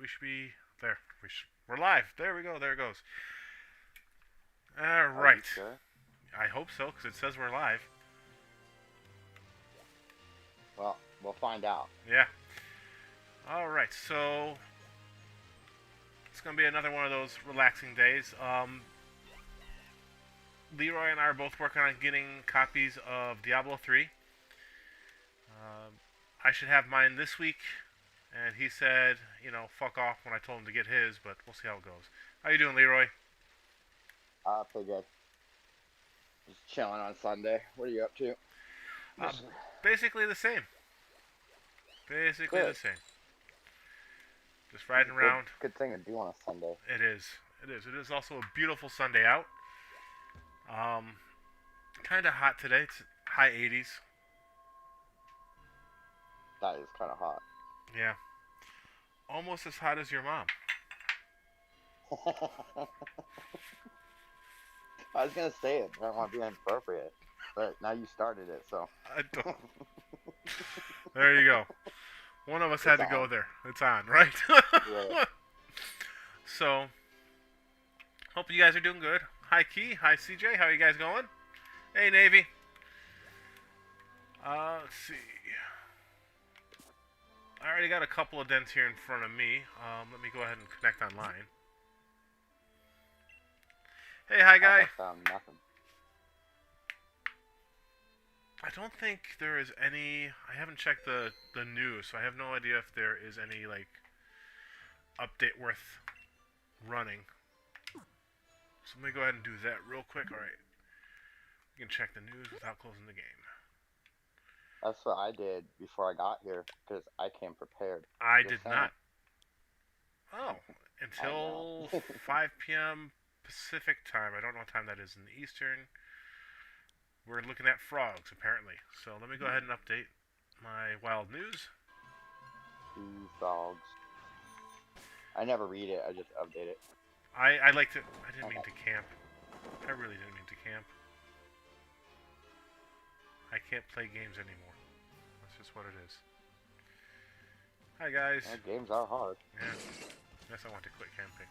We should be there. We're live. There we go. There it goes. All Are you right. sure? I hope so, because it says we're live. Well, we'll find out. Yeah. All right. So it's gonna be another one of those relaxing days. Leroy and I are both working on getting copies of Diablo 3. I should have mine this week, and he said, fuck off when I told him to get his, but we'll see how it goes. How you doing, Leroy? Pretty good. Just chilling on Sunday. What are you up to? Basically the same. Basically Good. the same. Just riding around. Good thing to do on a Sunday. It is. It is. It is also a beautiful Sunday out. Kind of hot today. It's high 80s. That is kind of hot. Yeah. Almost as hot as your mom. I was gonna say it. I don't want to be inappropriate, but now you started it, so. I don't. There you go. One of us had to go there. It's on, right? Yeah. So, hope you guys are doing good. Hi, Key. Hi, CJ. How are you guys going? Hey, Navy. Let's see. I already got a couple of dents here in front of me. Let me go ahead and connect online. Hey, hi, guy. I found nothing. I don't think there is any... I haven't checked the news, so I have no idea if there is any, update worth running. So let me go ahead and do that real quick. Alright. You can check the news without closing the game. That's what I did before I got here, because I came prepared. I Just did saying. not. Oh, until 5 p.m. Pacific time. I don't know what time that is in the Eastern. We're looking at frogs, apparently. So let me go ahead and update my wild news. Two frogs. I never read it, I just update it. I like to... I didn't mean to camp. I really didn't mean to camp. I can't play games anymore. That's just what it is. Hi, guys. Yeah, games are hard. Yeah. Guess I want to quit camping.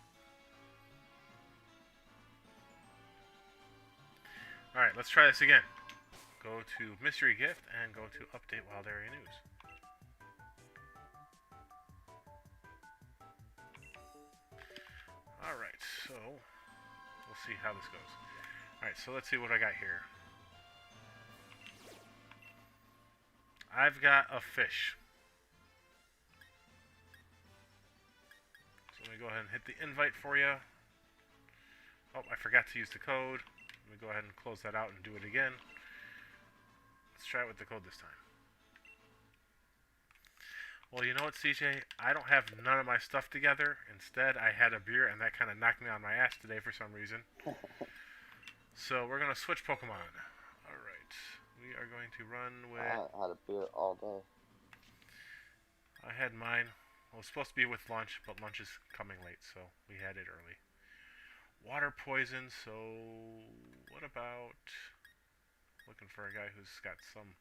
Alright, let's try this again. Go to Mystery Gift and go to Update Wild Area News. Alright, so we'll see how this goes. Alright, so let's see what I got here. I've got a fish. So let me go ahead and hit the invite for you. Oh, I forgot to use the code. Let me go ahead and close that out and do it again. Let's try it with the code this time. Well, you know what, CJ? I don't have none of my stuff together. Instead, I had a beer, and that kind of knocked me on my ass today for some reason. So we're going to switch Pokemon. Alright. We are going to run with... I had a beer all day. I had mine. Well, it was supposed to be with lunch, but lunch is coming late, so we had it early. Water poison, so what about looking for a guy who's got some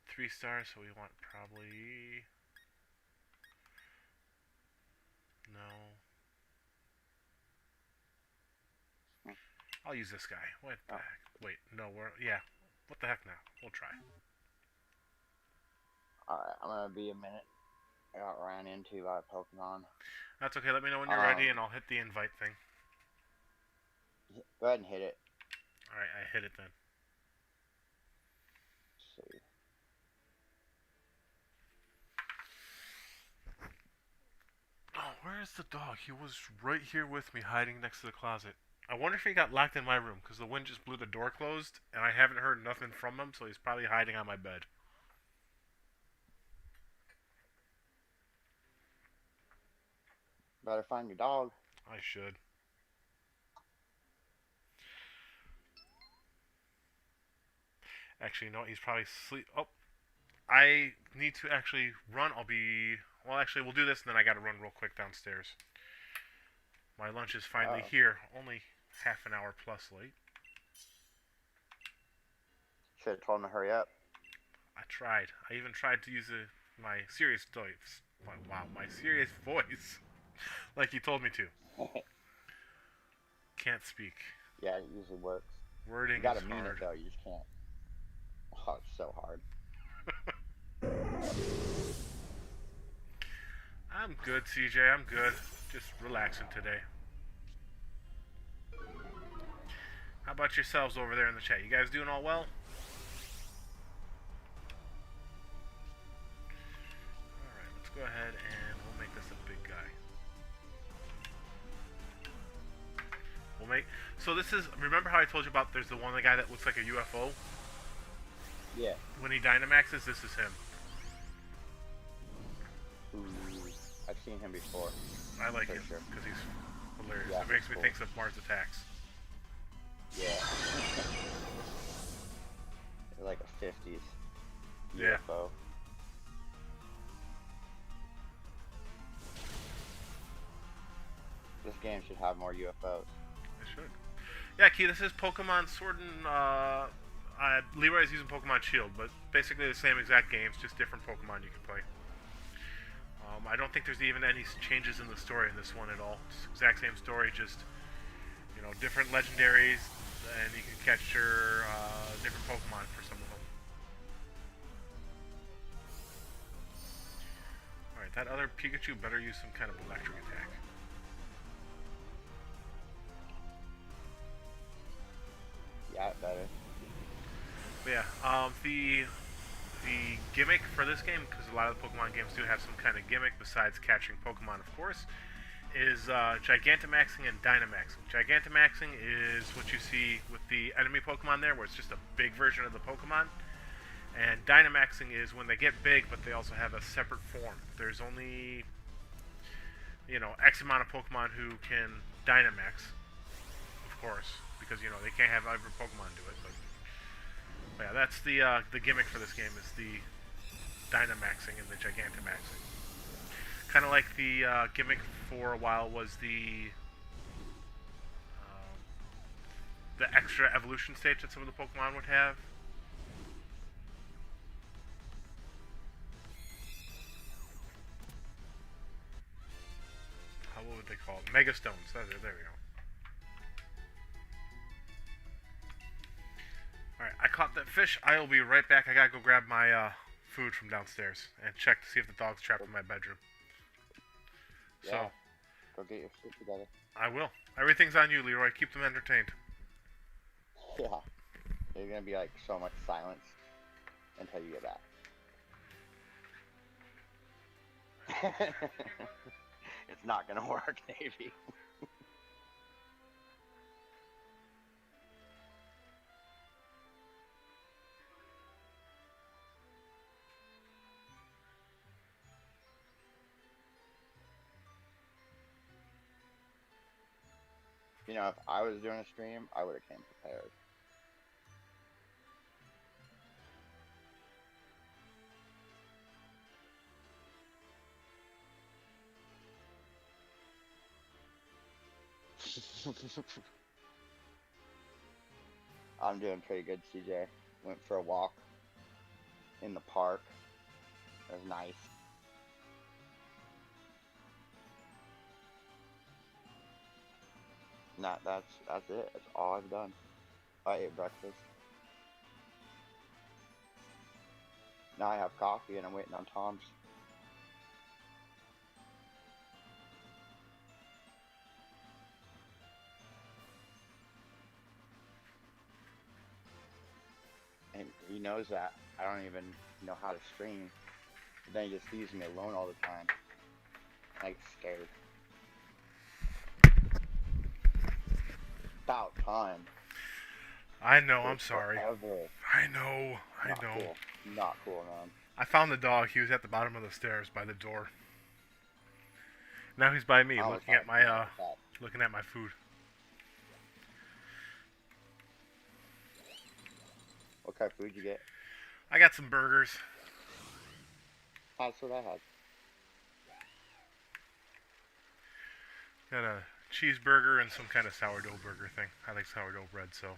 3 stars, so we want probably no. I'll use this guy. What the heck? Wait, no, what the heck now? We'll try. Alright, I'm gonna be a minute. I got ran into by a Pokemon. That's okay, let me know when you're ready and I'll hit the invite thing. Go ahead and hit it. Alright, I hit it then. Let's see. Oh, where is the dog? He was right here with me, hiding next to the closet. I wonder if he got locked in my room, because the wind just blew the door closed, and I haven't heard nothing from him, so he's probably hiding on my bed. Better find your dog. I should. Actually, no, he's probably asleep. Oh, I need to actually run. Well, actually, we'll do this, and then I gotta run real quick downstairs. My lunch is finally here. Only half an hour plus late. Should have told him to hurry up. I tried. I even tried to use my serious Wow, my serious voice. Like you told me to. Can't speak. Yeah, it usually works. Wording You gotta is mean it hard. though. You just can't. Oh, it's so hard. I'm good, CJ. I'm good. Just relaxing today. How about yourselves over there in the chat? You guys doing all well? Alright, let's go ahead and we'll make this a big guy. We'll make... So this is... Remember how I told you about there's the one guy that looks like a UFO? Yeah. When he Dynamaxes, this is him. Ooh, I've seen him before. I like For him sure. because he's hilarious. Yeah, It makes me cool. think of Mars Attacks. Yeah. They're like a 50s Yeah. UFO. This game should have more UFOs. It should. Yeah, Key, this is Pokemon Sword and, Leroy's using Pokemon Shield, but basically the same exact games, just different Pokemon you can play. I don't think there's even any changes in the story in this one at all. It's the exact same story, just, you know, different legendaries, and you can catch your, different Pokemon for some of them. Alright, that other Pikachu better use some kind of electric attack. Yeah, it better. But yeah, the gimmick for this game, because a lot of the Pokemon games do have some kind of gimmick besides catching Pokemon, of course, is Gigantamaxing and Dynamaxing. Gigantamaxing is what you see with the enemy Pokemon there, where it's just a big version of the Pokemon. And Dynamaxing is when they get big, but they also have a separate form. There's only, you know, X amount of Pokemon who can Dynamax, of course, because, you know, they can't have every Pokemon do it, but yeah, that's the gimmick for this game is the Dynamaxing and the Gigantamaxing. Kind of like the gimmick for a while was the extra evolution stage that some of the Pokemon would have. What would they call it? Mega Stones. There we go. Alright, I caught that fish. I will be right back. I gotta go grab my food from downstairs and check to see if the dog's trapped in my bedroom. Yeah. So, Go get your shit together. I will. Everything's on you, Leroy. Keep them entertained. Yeah. There's gonna be like so much silence until you get back. It's not gonna work, Navy. You know, if I was doing a stream, I would have came prepared. I'm doing pretty good, CJ. Went for a walk in the park. It was nice. That's it. That's all I've done. I ate breakfast. Now I have coffee and I'm waiting on Tom's. And he knows that I don't even know how to stream. But then he just leaves me alone all the time. I get scared. About time. I know, I'm sorry. Forever. I know, I Not know. Cool. Not cool, man. I found the dog. He was at the bottom of the stairs by the door. Now he's by me, I was looking at my like that. looking at my food. What kind of food you get? I got some burgers. That's what I had. Got a cheeseburger and some kind of sourdough burger thing. I like sourdough bread, so.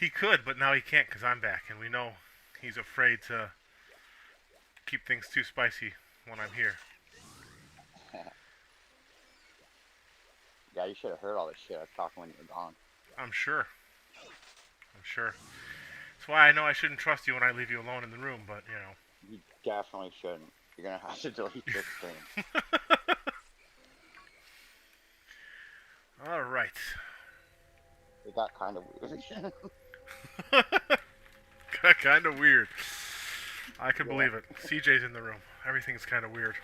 He could, but now he can't because I'm back, and we know he's afraid to keep things too spicy when I'm here. Yeah, you should have heard all this shit I was talking when you were gone. I'm sure. I'm sure. That's why I know I shouldn't trust you when I leave you alone in the room, but, you know. You definitely shouldn't. You're gonna have to delete this stream. Alright. It got kind of weird. Kind of weird. I can believe it. CJ's in the room. Everything's kind of weird.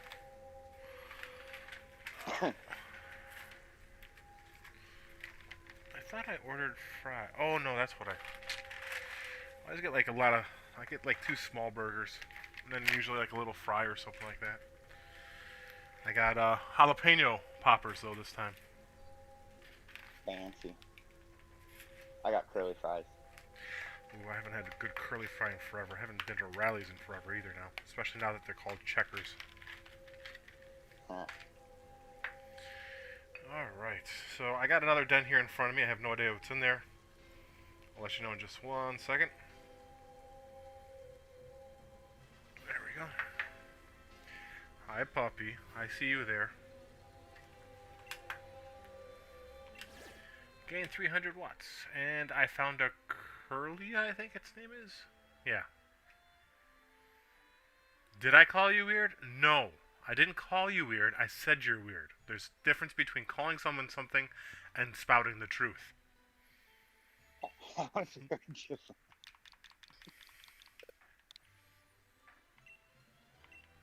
I thought I ordered fry. Oh no, that's what I always get like a lot of. I get like 2 small burgers, and then usually like a little fry or something like that. I got jalapeno poppers though this time. Fancy. I got curly fries. Ooh, I haven't had a good curly fry in forever. I haven't been to Rallies in forever either now, especially now that they're called Checkers. Alright, so I got another den here in front of me. I have no idea what's in there. I'll let you know in just 1 second. There we go. Hi, puppy. I see you there. Gain 300 watts. And I found a Curly, I think its name is? Yeah. Did I call you weird? No. I didn't call you weird. I said you're weird. There's a difference between calling someone something and spouting the truth.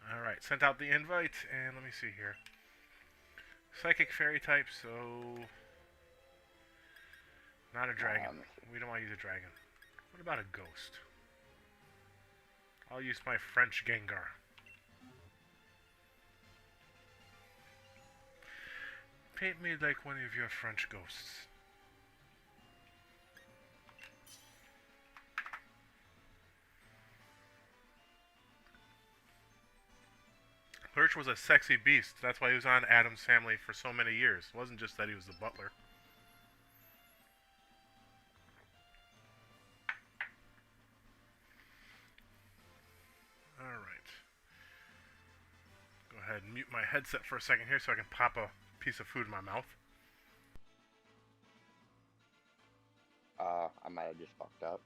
Alright, sent out the invite, and let me see here. Psychic fairy type, so... Not a dragon. We don't want to use a dragon. What about a ghost? I'll use my French Gengar. Paint me like one of your French ghosts. Lurch was a sexy beast. That's why he was on Addams Family for so many years. It wasn't just that he was the butler. Alright. Go ahead and mute my headset for a second here so I can pop a piece of food in my mouth. I might have just fucked up.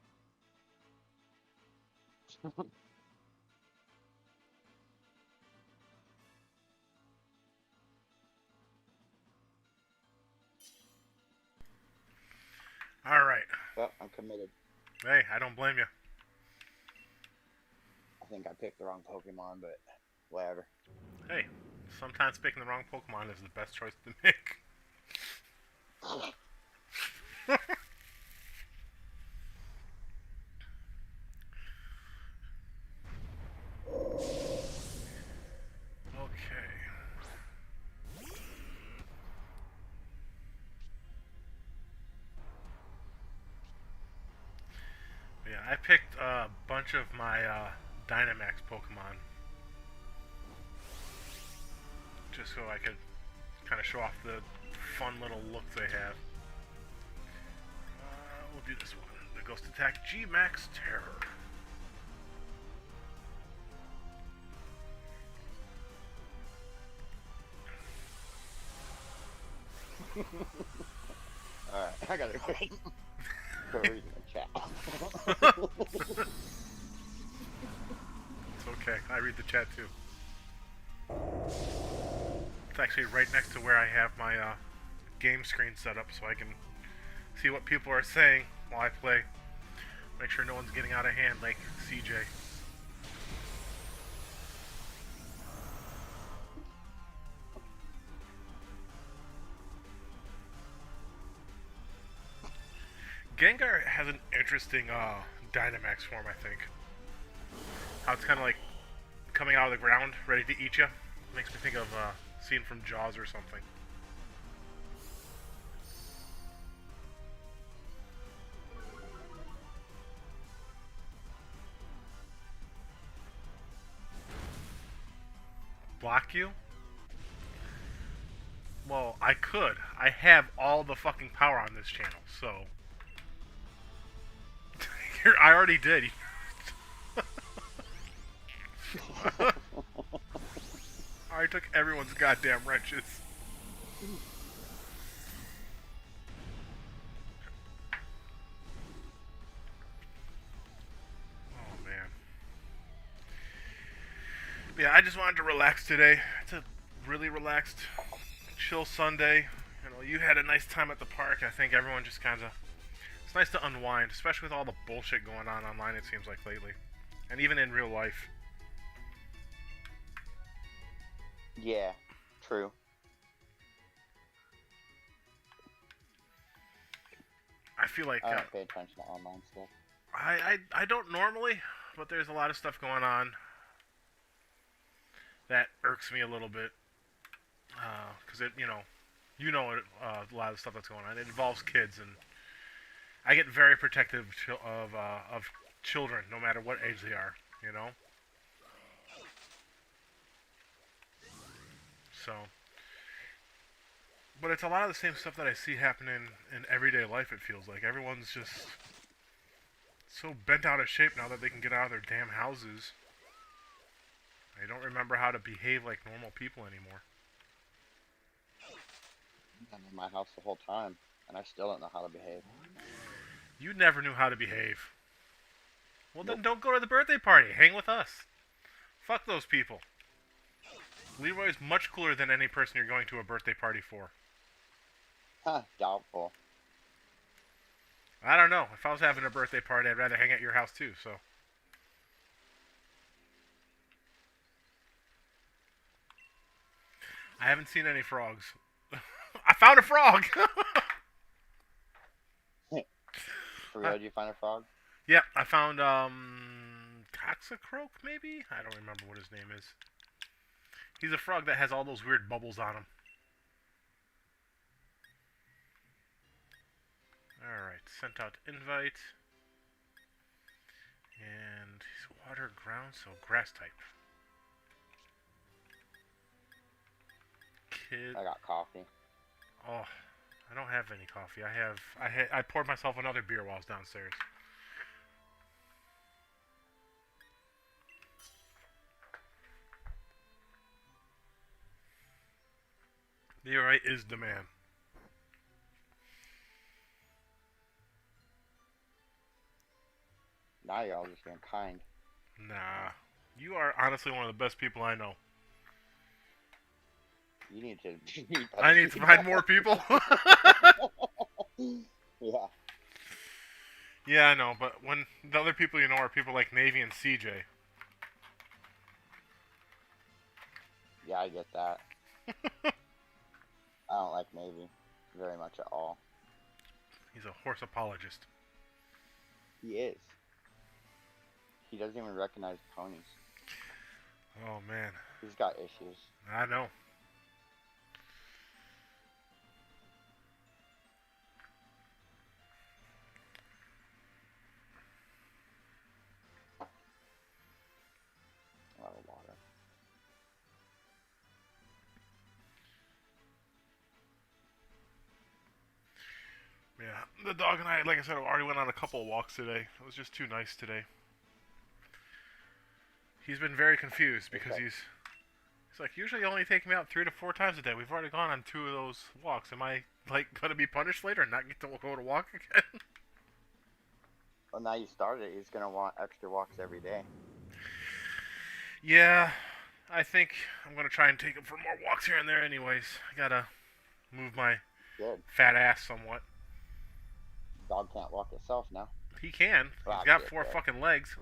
Alright. Well, I'm committed. Hey, I don't blame you. I think I picked the wrong Pokemon, but whatever. Hey, sometimes picking the wrong Pokemon is the best choice to make. Okay. Yeah, I picked a bunch of my Dynamax Pokemon just so I could kind of show off the fun little look they have. We'll do this one. The Ghost Attack G-Max Terror. Alright, I gotta wait. Go read the chat. It's okay. I read the chat too. It's actually right next to where I have my game screen set up so I can see what people are saying while I play. Make sure no one's getting out of hand like CJ. Gengar has an interesting Dynamax form, I think. How it's kind of like coming out of the ground, ready to eat you. Makes me think of a scene from Jaws or something. Block you? Well, I could. I have all the fucking power on this channel, so... I already did. I took everyone's goddamn wrenches. Oh man. Yeah, I just wanted to relax today. It's a really relaxed, chill Sunday. You know, you had a nice time at the park. I think everyone just kind of. It's nice to unwind, especially with all the bullshit going on online. It seems like lately, and even in real life. Yeah, true. I feel like I don't pay attention to online stuff. I don't normally, but there's a lot of stuff going on that irks me a little bit. Because it, you know a lot of stuff that's going on. It involves kids, and I get very protective of children, no matter what age they are. You know. So, but it's a lot of the same stuff that I see happening in everyday life. It feels like everyone's just so bent out of shape now that they can get out of their damn houses. They don't remember how to behave like normal people anymore. I'm in my house the whole time, and I still don't know how to behave. You never knew how to behave. Well, Nope. then don't go to the birthday party. Hang with us. Fuck those people. Leroy's much cooler than any person you're going to a birthday party for. Huh, doubtful. I don't know. If I was having a birthday party, I'd rather hang at your house too, so. I haven't seen any frogs. I found a frog! For real, did you find a frog? Yeah, I found, Toxicroak, maybe? I don't remember what his name is. He's a frog that has all those weird bubbles on him. Alright, sent out invite. And he's water, ground, so grass type. Kid. I got coffee. Oh, I don't have any coffee. I poured myself another beer while I was downstairs. Leroy is the man. Now you're all just being kind. Nah. You are honestly one of the best people I know. You need to. I need to find more people. Yeah. Yeah, I know, but when the other people you know are people like Navy and CJ. Yeah, I get that. I don't like Navy very much at all. He's a horse apologist. He is. He doesn't even recognize ponies. Oh, man. He's got issues. I know. A lot of water. Yeah, the dog and I, like I said, already went on a couple of walks today. It was just too nice today. He's been very confused because Okay. he's like, usually you only take me out 3 to 4 times a day. We've already gone on 2 of those walks. Am I, like, going to be punished later and not get to go to walk again? Well, now you started, he's gonna want extra walks every day. Yeah, I think I'm going to try and take him for more walks here and there anyways. I gotta move my Good. fat ass somewhat. Dog can't walk itself now. He can. Well, He's got that's 4 good. fucking legs.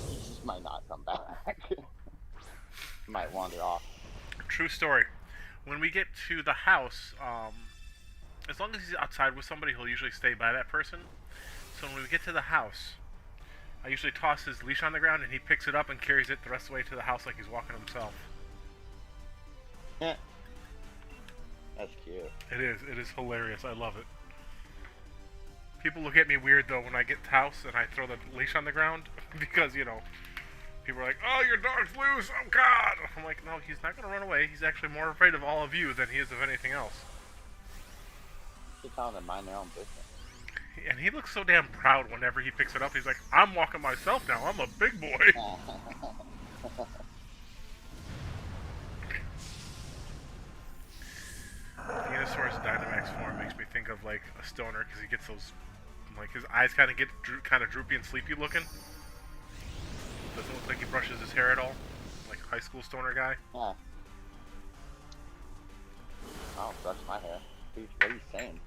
He just might not come back. Might wander off. True story. When we get to the house, as long as he's outside with somebody, he'll usually stay by that person. So when we get to the house, I usually toss his leash on the ground and he picks it up and carries it the rest of the way to the house like he's walking himself. That's cute. It is. It is hilarious. I love it. People look at me weird though when I get to the house and I throw the leash on the ground because, you know, people are like, "Oh, your dog's loose. Oh God." I'm like, "No, he's not going to run away. He's actually more afraid of all of you than he is of anything else." You're telling them to mind their own business. And he looks so damn proud whenever he picks it up. He's like, I'm walking myself now. I'm a big boy. Venusaur's Dynamax form makes me think of like a stoner because he gets those, like his eyes kind of get kind of droopy and sleepy looking. Doesn't look like he brushes his hair at all, like a high school stoner guy. Yeah. I'll brush my hair. What are you saying?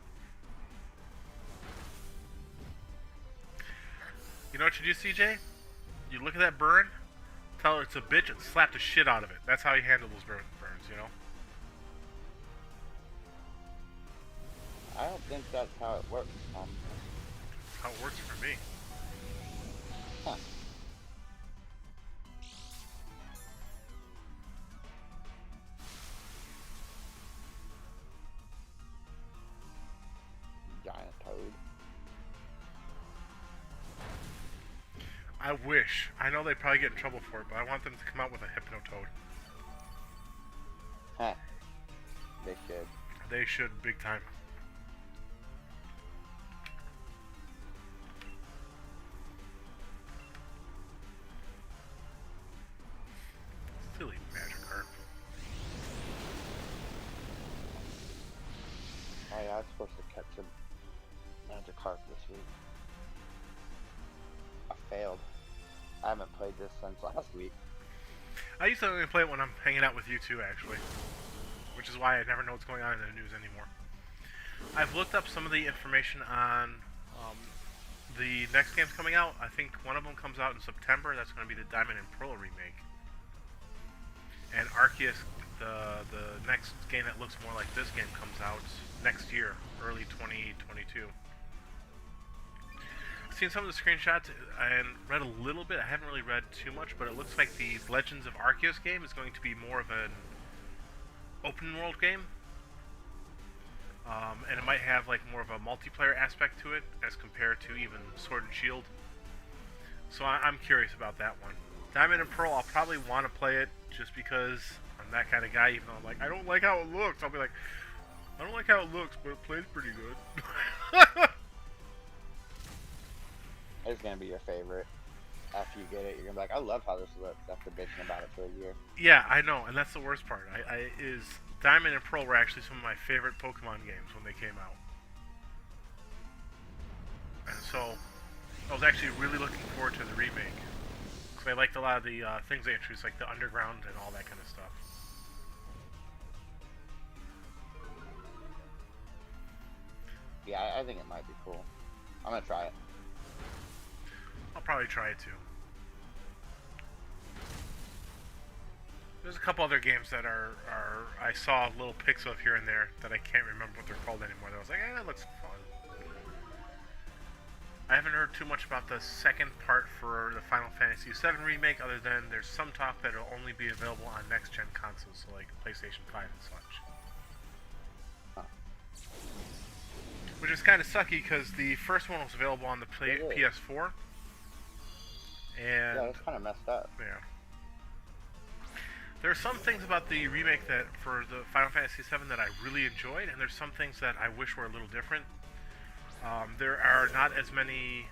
You know what you do, CJ? You look at that burn, tell her it's a bitch, and slap the shit out of it. That's how you handle those burns, you know? I don't think that's how it works. How it works for me. Huh. Giant toad. I wish. I know they probably get in trouble for it, but I want them to come out with a Hypnotoad. Huh. They should. They should, big time. Silly Magikarp. Oh yeah, I was supposed to catch a Magikarp this week. I failed. I haven't played this since last week. I used to only play it when I'm hanging out with you two, actually. Which is why I never know what's going on in the news anymore. I've looked up some of the information on the next games coming out. I think one of them comes out in September. That's going to be the Diamond and Pearl remake. And Arceus, the next game that looks more like this game, comes out next year, early 2022. Seen some of the screenshots and read a little bit. I haven't really read too much, but it looks like the Legends of Arceus game is going to be more of an open world game, and it might have like more of a multiplayer aspect to it as compared to even Sword and Shield. So I'm curious about that one. Diamond and Pearl, I'll probably want to play it just because I'm that kind of guy. Even though I'm like, I don't like how it looks, I'll be like, I don't like how it looks, but it plays pretty good. It's gonna be your favorite. After you get it, you're gonna be like, I love how this looks after bitching about it for a year. Yeah, I know, and that's the worst part. Is Diamond and Pearl were actually some of my favorite Pokemon games when they came out. And so, I was actually really looking forward to the remake. Because I liked a lot of the things they introduced, like the underground and all that kind of stuff. Yeah, I think it might be cool. I'm gonna try it. I'll probably try it too. There's a couple other games that are I saw little pics of here and there that I can't remember what they're called anymore. That I was like, that looks fun. I haven't heard too much about the second part for the Final Fantasy VII remake, other than there's some talk that it'll only be available on next-gen consoles, so like PlayStation 5 and such. Which is kind of sucky because the first one was available on the PS4. And yeah, it's kind of messed up. Yeah. There are some things about the remake that for the Final Fantasy VII that I really enjoyed, and there's some things that I wish were a little different. There are not as many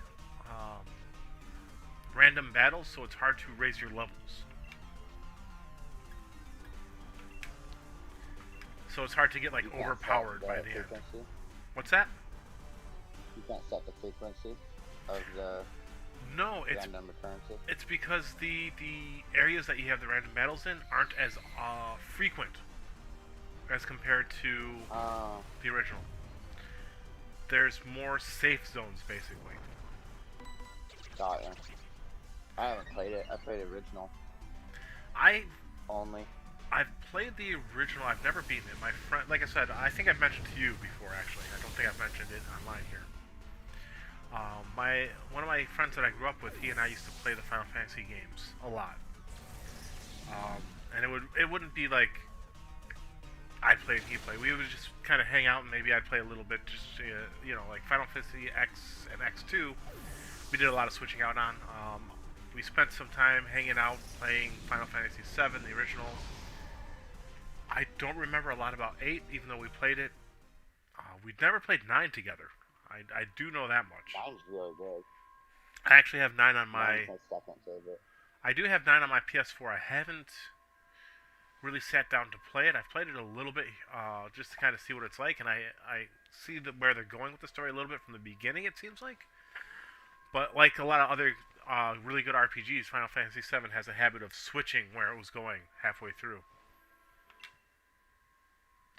random battles, so it's hard to raise your levels. So it's hard to get like overpowered by the end. What's that? You can't set the frequency of the no, random occurrences. It's because the areas that you have the random battles in aren't as frequent as compared to the original. There's more safe zones, basically. Got ya. I haven't played it. I played the original. I've played the original. I've never beaten it. My friend, like I said, I think I've mentioned to you before. Actually, I don't think I've mentioned it online here. One of my friends that I grew up with, he and I used to play the Final Fantasy games a lot. And it wouldn't be like I played and he played. We would just kind of hang out and maybe I'd play a little bit, just like Final Fantasy X and X2. We did a lot of switching out on. We spent some time hanging out playing Final Fantasy VII, the original. I don't remember a lot about 8, even though we played it. We'd never played 9 together. I do know that much. 9's really good. I actually have 9 on 9's my. my second favorite. I do have 9 on my PS4. I haven't really sat down to play it. I've played it a little bit just to kind of see what it's like, and I see where they're going with the story a little bit from the beginning, it seems like. But like a lot of other really good RPGs, Final Fantasy VII has a habit of switching where it was going halfway through.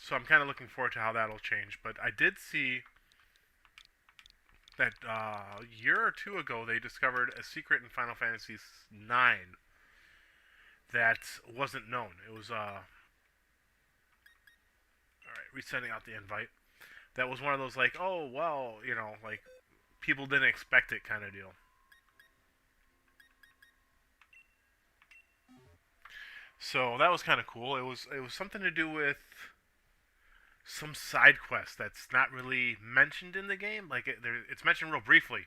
So I'm kind of looking forward to how that'll change. But I did see that a year or two ago they discovered a secret in Final Fantasy IX that wasn't known. It was all right, resending out the invite. That was one of those like, oh well, like people didn't expect it kind of deal. So that was kind of cool. It was something to do with some side quest that's not really mentioned in the game. Like it's mentioned real briefly.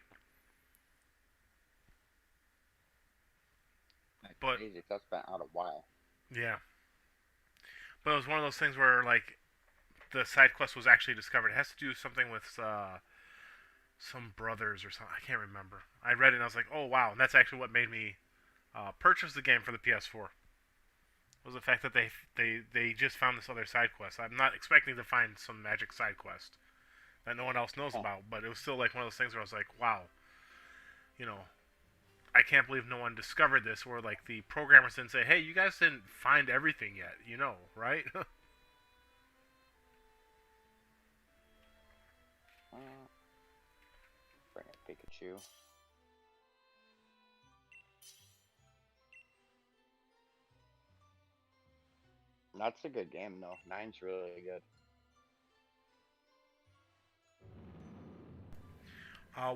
But crazy. That's been out a while. Yeah, but it was one of those things where like the side quest was actually discovered. It has to do something with some brothers or something. I can't remember. I read it and I was like, oh wow, and that's actually what made me purchase the game for the PS4. Was the fact that they just found this other side quest. I'm not expecting to find some magic side quest that no one else knows about, but it was still like one of those things where I was like, wow, I can't believe no one discovered this, or like the programmers didn't say, hey, you guys didn't find everything yet, right? Bring a Pikachu. That's a good game, though. 9's really good.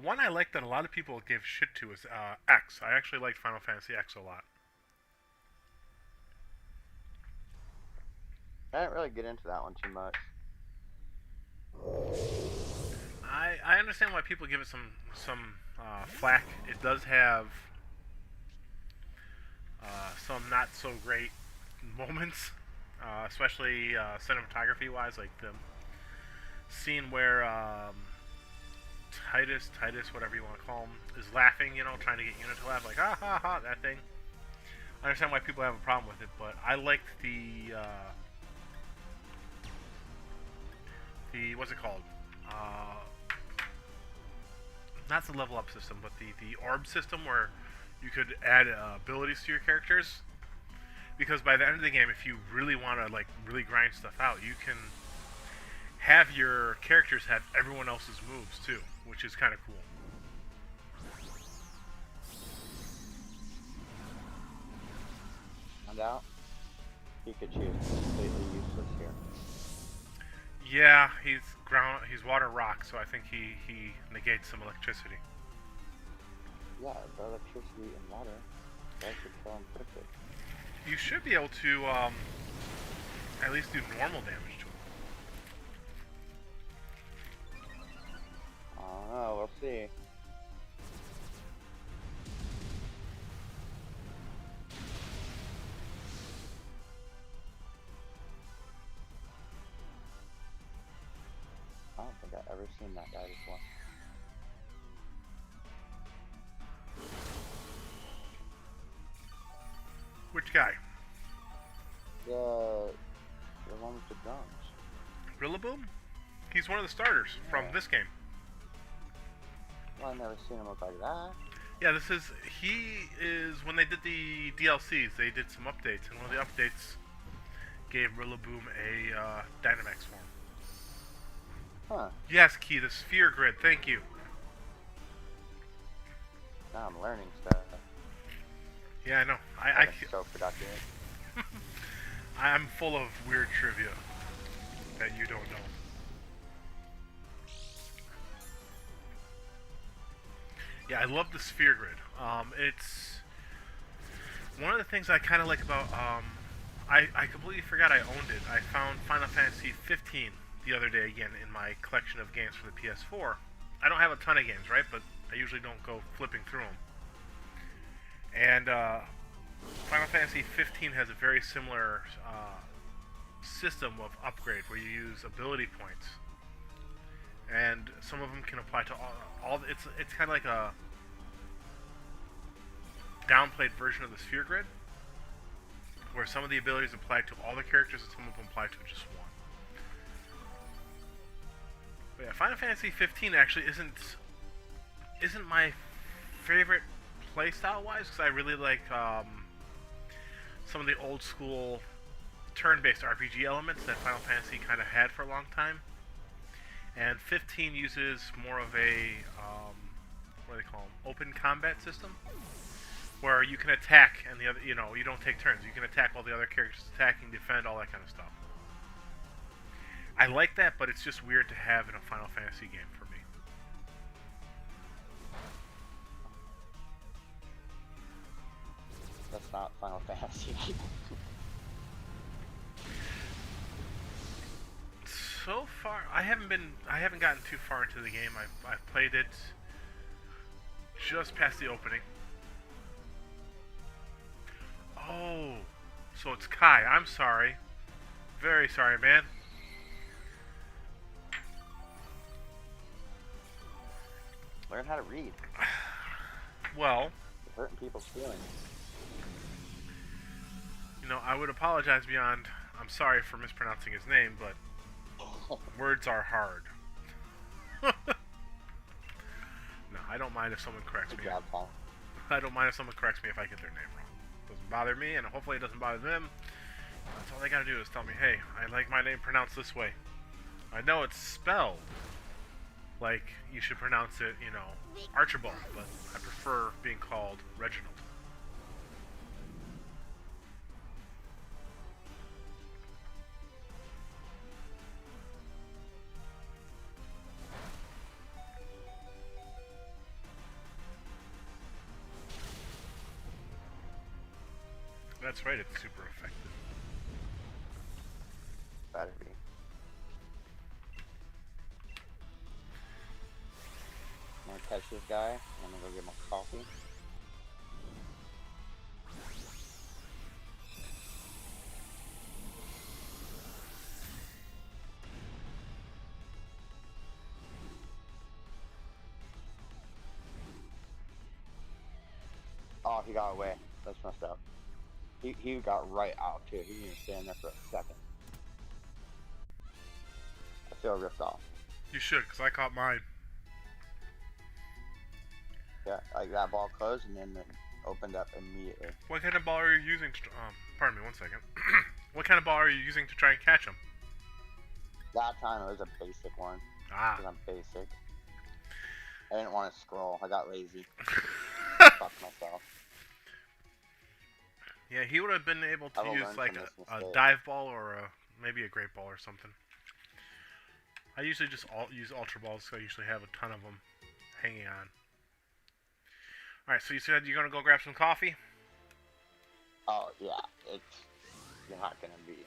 One I like that a lot of people give shit to is X. I actually liked Final Fantasy X a lot. I didn't really get into that one too much. I understand why people give it some flack. It does have some not so great moments, especially cinematography wise, like the scene where Titus, whatever you want to call him, is laughing, trying to get Yuna to laugh, like, ah, ha, ha, that thing. I understand why people have a problem with it, but I liked the what's it called? Not the level up system, but the orb system where you could add abilities to your characters. Because by the end of the game, if you really want to, like, really grind stuff out, you can have your characters have everyone else's moves too, which is kind of cool. Found out Pikachu is completely useless here. Yeah, he's water rock, so I think he negates some electricity. Yeah, the electricity and water. That should kill him quickly. You should be able to at least do normal damage to him. Oh, we'll see. I don't think I've ever seen that guy before. Which guy? The one with the drums. Rillaboom? He's one of the starters from this game. Well, I've never seen him look like that. Yeah, he is, when they did the DLCs, they did some updates, and one of the updates gave Rillaboom a Dynamax form. Huh. Yes, Key, the sphere grid, thank you. Now I'm learning stuff. Yeah, I know. That's so productive. I'm full of weird trivia that you don't know. Yeah, I love the sphere grid. It's one of the things I kind of like about. I completely forgot I owned it. I found Final Fantasy 15 the other day again in my collection of games for the PS4. I don't have a ton of games, right? But I usually don't go flipping through them. And Final Fantasy 15 has a very similar system of upgrade where you use ability points. and some of them can apply to all. It's kind of like a downplayed version of the Sphere Grid, where some of the abilities apply to all the characters and some of them apply to just one. But yeah, Final Fantasy 15 actually isn't my favorite playstyle wise, because I really like some of the old school turn-based RPG elements that Final Fantasy kind of had for a long time. And 15 uses more of a what do they call them? Open combat system, where you can attack and the other, you don't take turns. You can attack while the other characters attacking, defend, all that kind of stuff. I like that, but it's just weird to have in a Final Fantasy game for me. That's not Final Fantasy. So far, I haven't gotten too far into the game. I've played it just past the opening. Oh, so it's Kai. I'm sorry. Very sorry, man. Learn how to read. Well, You're hurting people's feelings. I would apologize beyond. I'm sorry for mispronouncing his name, but words are hard. No, I don't mind if someone corrects me. Good job, Paul. I don't mind if someone corrects me if I get their name wrong. Doesn't bother me, and hopefully it doesn't bother them. That's all they gotta do is tell me, hey, I like my name pronounced this way. I know it's spelled like you should pronounce it, Archibald, but I prefer being called Reginald. That's right, it's super effective. Better be. I'm gonna catch this guy. I'm gonna go get my coffee. Oh, he got away. That's messed up. He got right out too. He didn't even stand there for a second. I feel ripped off. You should, because I caught mine. Yeah, like that ball closed and then it opened up immediately. What kind of ball are you using to, pardon me one second. What kind of ball are you using to try and catch him? That time it was a basic one. Ah. Because I'm basic. I didn't want to scroll. I got lazy. Fuck myself. Yeah, he would have been able to I will use learn like from this a mistake. dive ball or maybe a great ball or something. I usually just use ultra balls, so I usually have a ton of them hanging on. Alright, so you said you're going to go grab some coffee? Oh, yeah. You're not going to be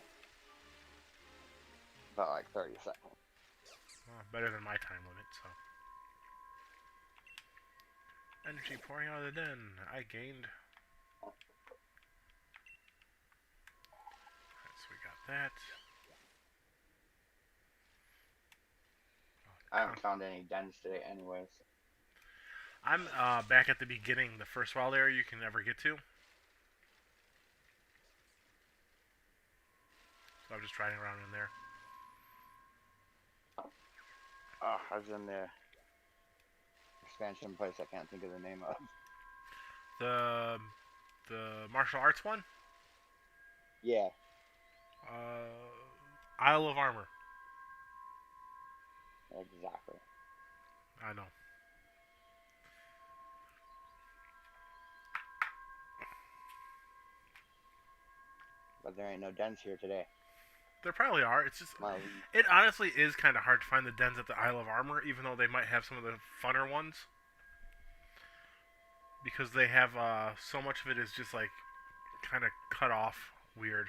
about like 30 seconds. Well, better than my time limit, so. Energy pouring out of the den. I gained. Alright, so we got that. I haven't found any dens today anyways. I'm back at the beginning, the first wild area you can ever get to. So I'm just riding around in there. Oh, I was in the expansion place I can't think of the name of. The martial arts one? Yeah. Isle of Armor. Exactly. I know. But there ain't no dens here today. There probably are. It's just, it honestly is kind of hard to find the dens at the Isle of Armor, even though they might have some of the funner ones. Because they have, so much of it is just like, kind of cut off weird.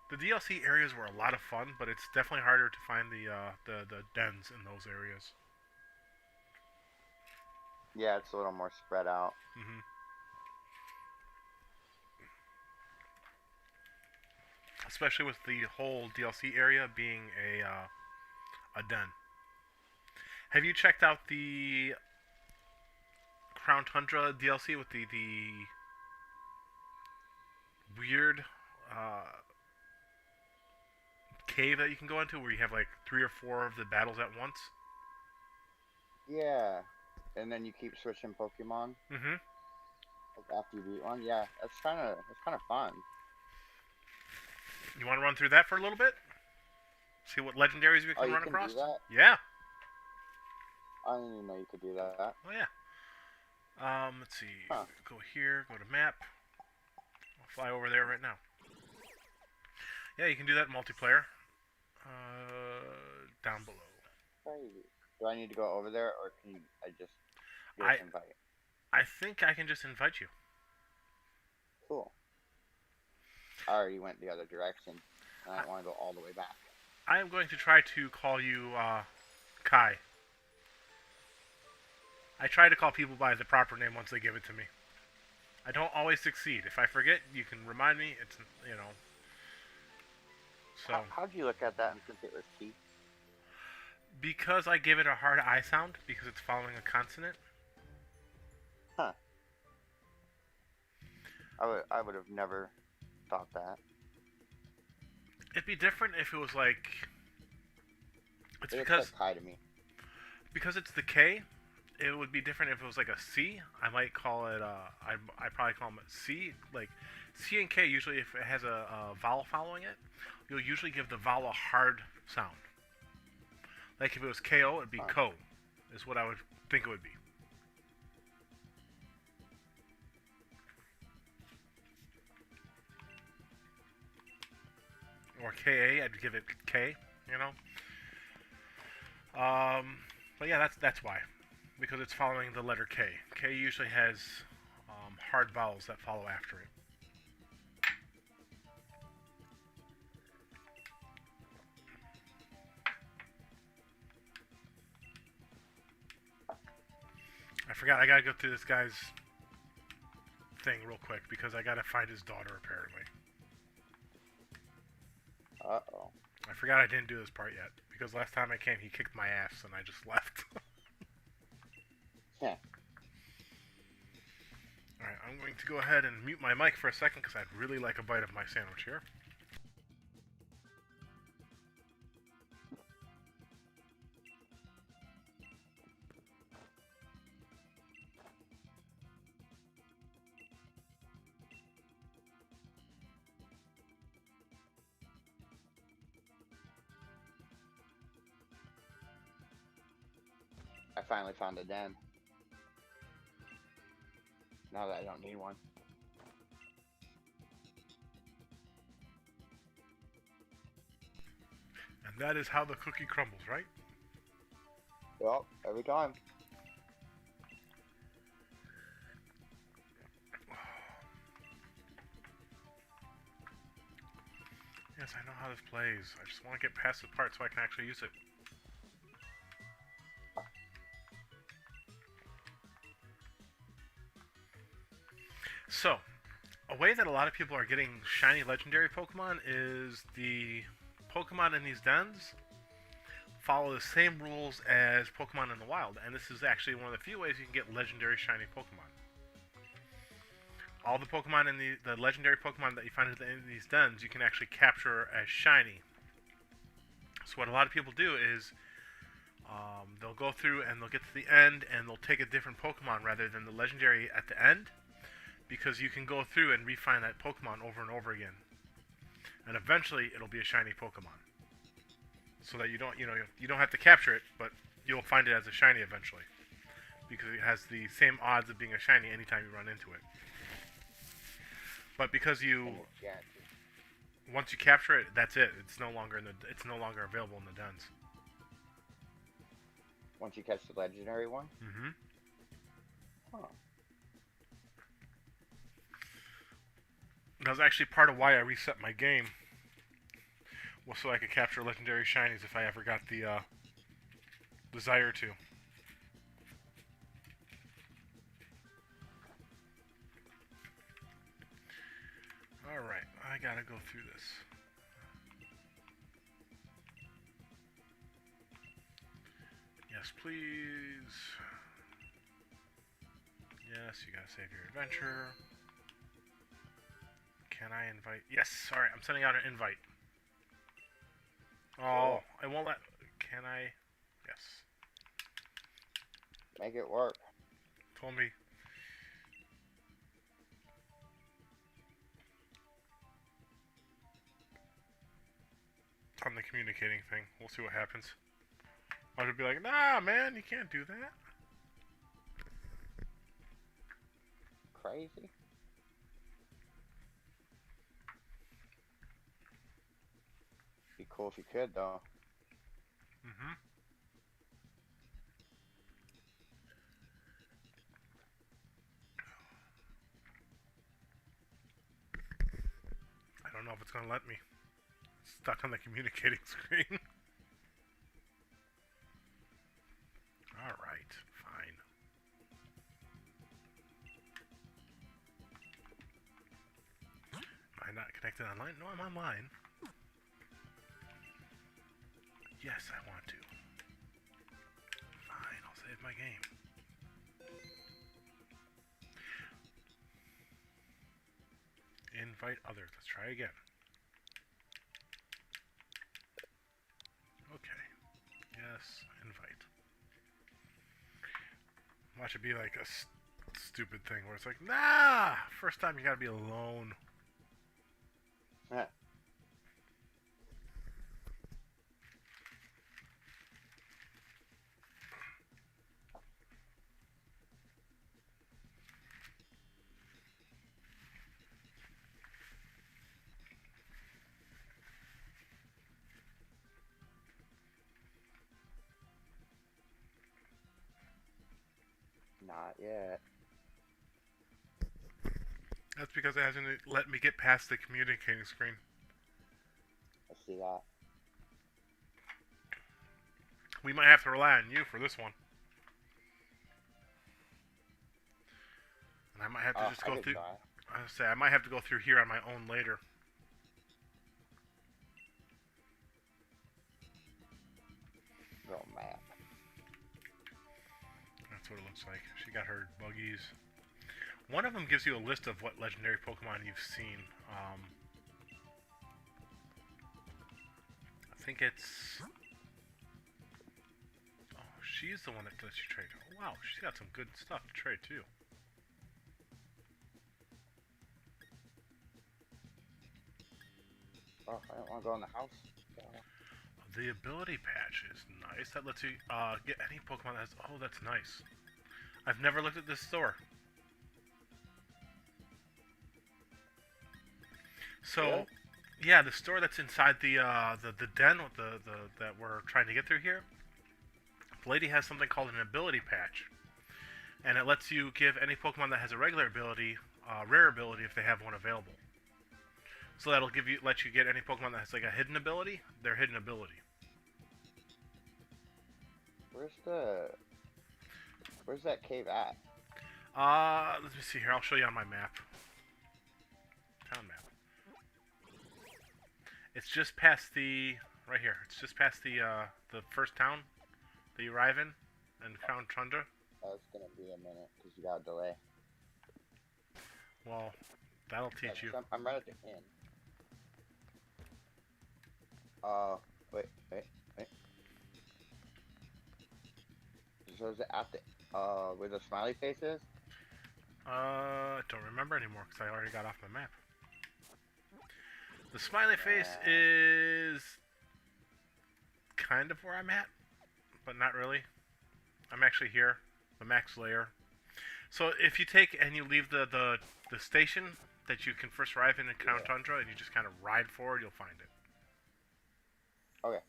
The DLC areas were a lot of fun, but it's definitely harder to find the dens in those areas. Yeah, it's a little more spread out. Mm-hmm. especially with the whole DLC area being a den. Have you checked out the Crown Tundra DLC with the weird cave that you can go into where you have like 3 or 4 of the battles at once? Yeah. And then you keep switching Pokemon Mm-hmm. like after you beat one. Yeah, that's kind of fun. You want to run through that for a little bit? See what legendaries we Oh, can you run can across? do that? Yeah. I didn't even know you could do that. Oh yeah. Let's see. Huh. Go here. Go to map. I'll fly over there right now. Yeah, you can do that in multiplayer. Down below. Crazy. Do I need to go over there, or can I just get I an invite? I think I can just invite you. Cool. I already went the other direction, and I don't want to go all the way back. I am going to try to call you Kai. I try to call people by the proper name once they give it to me. I don't always succeed. If I forget, you can remind me. It's, you know. So How'd you look at that and think it was T? because I give it a hard I sound because it's following a consonant. Huh. I would have never thought that. It'd be different if it was like. It's It looks because like Kai to me. it's the K. It would be different if it was like a C. I might call it. I probably call them C. Like C and K. Usually, if it has a vowel following it, you'll usually give the vowel a hard sound. Like if it was KO, it'd be Huh. ko. Is what I would think it would be. Or KA, I'd give it K. You know. But yeah, that's why, because it's following the letter K. K usually has hard vowels that follow after it. I forgot. I gotta go through this guy's thing real quick because I gotta find his daughter apparently. Uh-oh. I forgot I didn't do this part yet because last time I came, he kicked my ass and I just left. Yeah. Alright, I'm going to go ahead and mute my mic for a second because I'd really like a bite of my sandwich here. I finally found a den. Now that I don't need one. And that is how the cookie crumbles, right? Well, every time. Yes, I know how this plays. I just want to get past this part so I can actually use it. So, a way that a lot of people are getting shiny legendary Pokemon is the Pokemon in these dens follow the same rules as Pokemon in the wild, and this is actually one of the few ways you can get legendary shiny Pokemon. All the Pokemon in the legendary Pokemon that you find in these dens, you can actually capture as shiny. So what a lot of people do is they'll go through and they'll get to the end and they'll take a different Pokemon rather than the legendary at the end, because you can go through and refine that Pokemon over and over again, and eventually it'll be a shiny Pokemon. So that you don't have to capture it, but you'll find it as a shiny eventually, because it has the same odds of being a shiny anytime you run into it. But because once you capture it, that's it. It's no longer available in the dens. Once you catch the legendary one? Mm-hmm. Huh. That was actually part of why I reset my game. Was so I could capture legendary shinies if I ever got the desire to. Alright, I gotta go through this. Yes, please. Yes, you gotta save your adventure. Can I invite? Yes, sorry, I'm sending out an invite. Oh, I won't let. Can I? Yes. Make it work. Told me. On the communicating thing. We'll see what happens. I'll just be like, nah, man, you can't do that. Crazy. Be cool if you could, though. Mm-hmm. I don't know if it's gonna let me. It's stuck on the communicating screen. Alright, fine. Am I not connected online? No, I'm online. Yes, I want to. Fine, I'll save my game. Invite others. Let's try again. Okay. Yes, invite. Watch it be like a stupid thing where it's like, nah! First time you gotta be alone. Yeah. Not yet. That's because it hasn't let me get past the communicating screen. I see that. We might have to rely on you for this one. And I might have to just I go could through. try. I say I might have to go through here on my own later. Girl map. That's what it looks like. She got her buggies. One of them gives you a list of what legendary Pokemon you've seen. I think it's... Oh, she's the one that lets you trade. Oh, wow, she's got some good stuff to trade, too. Oh, I don't want to go in the house. The ability patch is nice. That lets you get any Pokemon that has... Oh, that's nice. I've never looked at this store. So, Really? yeah, the store that's inside the den with the that we're trying to get through here. The lady has something called an ability patch, and it lets you give any Pokemon that has a regular ability, rare ability if they have one available. So that'll let you get any Pokemon that has like a hidden ability, their hidden ability. Where's that cave at? Let me see here. I'll show you on my map. Town map. It's just past the right here. It's just past the first town that you arrive in Crown Tundra. Oh, it's gonna be a minute because you got a delay. Well, that'll teach you. I'm right at the inn. Wait. So is it at the where the smiley face is? Don't remember anymore because I already got off my map. The smiley face is kind of where I'm at, but not really. I'm actually here, the max layer. So if you take and you leave the station that you can first arrive in Crown Tundra and you just kind of ride forward, you'll find it. Okay.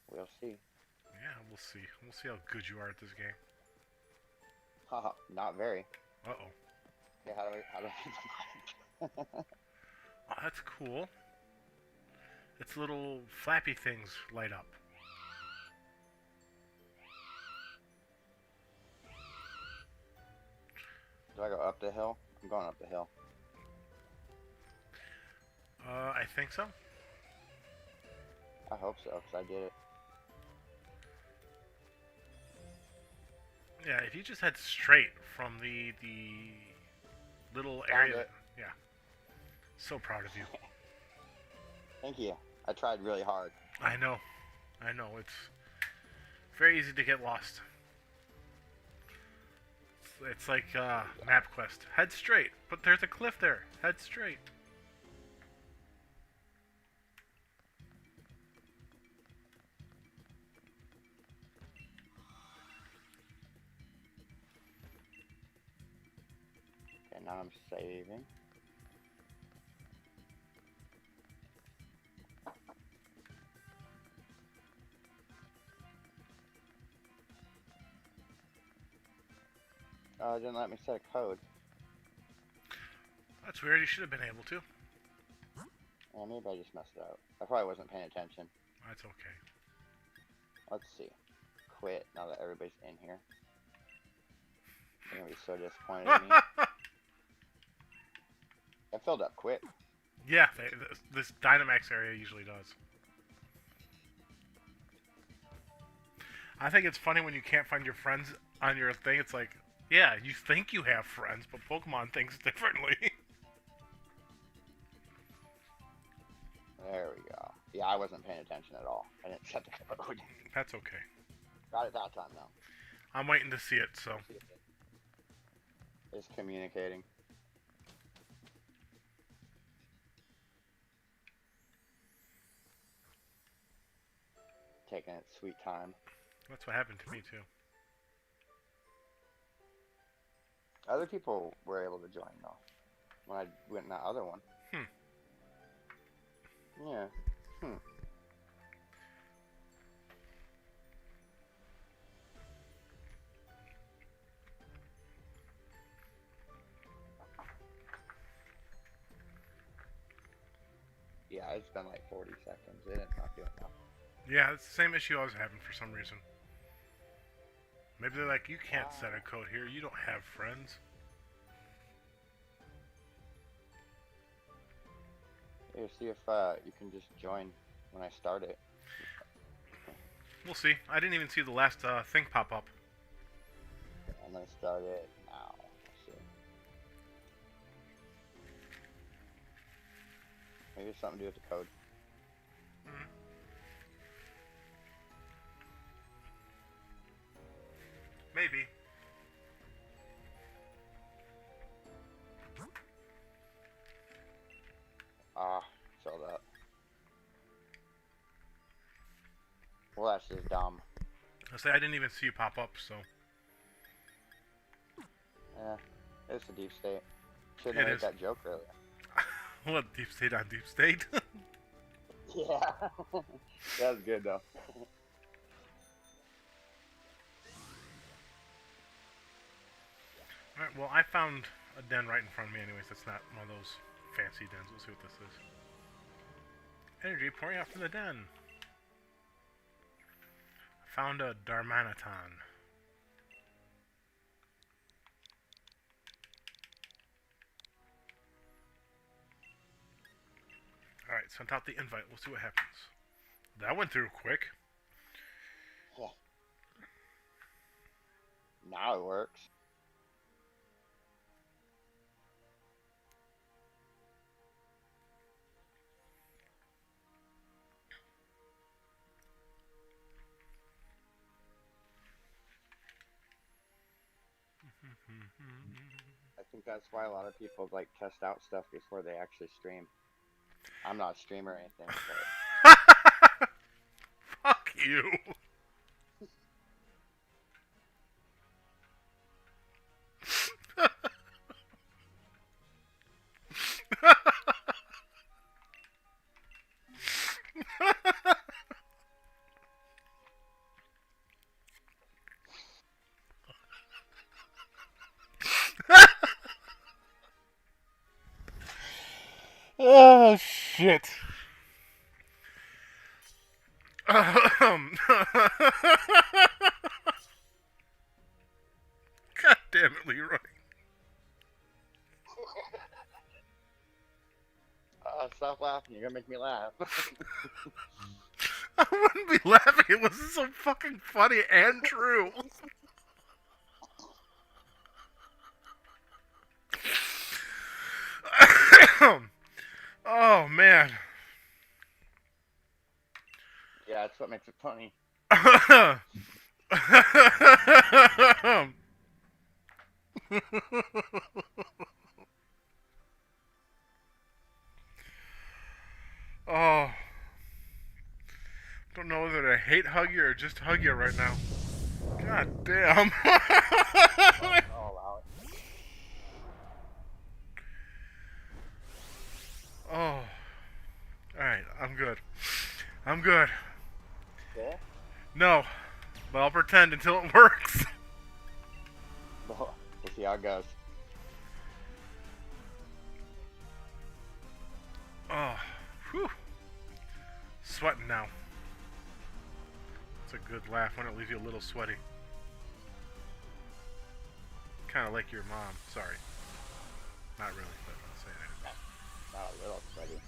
We'll see. Yeah, we'll see. We'll see how good you are at this game. Haha, not very. Uh-oh. Yeah, how do I Oh, that's cool. Its little flappy things light up. Do I go up the hill? I'm going up the hill. I think so. I hope so, because I did it. Yeah, if you just head straight from the little Found area. it. Yeah. So proud of you. Thank you. I tried really hard. I know. I know. It's very easy to get lost. It's like MapQuest. Head straight. But there's a cliff there. Head straight. Okay, now I'm saving. Oh, it didn't let me set a code. That's weird. You should have been able to. Well, maybe I just messed it up. I probably wasn't paying attention. That's okay. Let's see. Quit now that everybody's in here. They're gonna be so disappointed in me. I filled up quick. Yeah, this Dynamax area usually does. I think it's funny when you can't find your friends on your thing. It's like, yeah, you think you have friends, but Pokemon thinks differently. There we go. Yeah, I wasn't paying attention at all. I didn't set the code. That's okay. Got it that time though. I'm waiting to see it, so. It's communicating. Taking its sweet time. That's what happened to me, too. Other people were able to join though. When I went in that other one. Yeah. Yeah, it's been like 40 seconds. It didn't not do enough. Yeah, it's the same issue I was having for some reason. Maybe they're like, you can't set a code here. You don't have friends. Here, see if you can just join when I start it. We'll see. I didn't even see the last thing pop up. I'm gonna start it now. Let's see. Maybe it's something to do with the code. Maybe. Filled up. Well, that's just dumb. I say I didn't even see you pop up, so. Yeah, it's a deep state. Shouldn't have made that joke earlier. What, deep state on deep state? Yeah. That was good, though. Alright, well, I found a den right in front of me anyways. That's not one of those fancy dens. We'll see what this is. Energy pouring out from the den. Found a Darmanitan. Alright, sent out the invite. We'll see what happens. That went through quick. Yeah. Now it works. I think that's why a lot of people like test out stuff before they actually stream. I'm not a streamer or anything, but Fuck you. Oh shit. God damn it, Leroy. stop laughing. You're gonna make me laugh. I wouldn't be laughing. It was so fucking funny and true. Oh man. Yeah, that's what makes it funny. Oh, don't know whether to hate hug you or just hug you right now. God damn. I'll allow it. Oh, alright, I'm good. I'm good. Yeah? No, but I'll pretend until it works. We'll see how it goes. Oh, whew. Sweating now. It's a good laugh when it leaves you a little sweaty. Kind of like your mom. Sorry. Not really, but Not a little sweaty.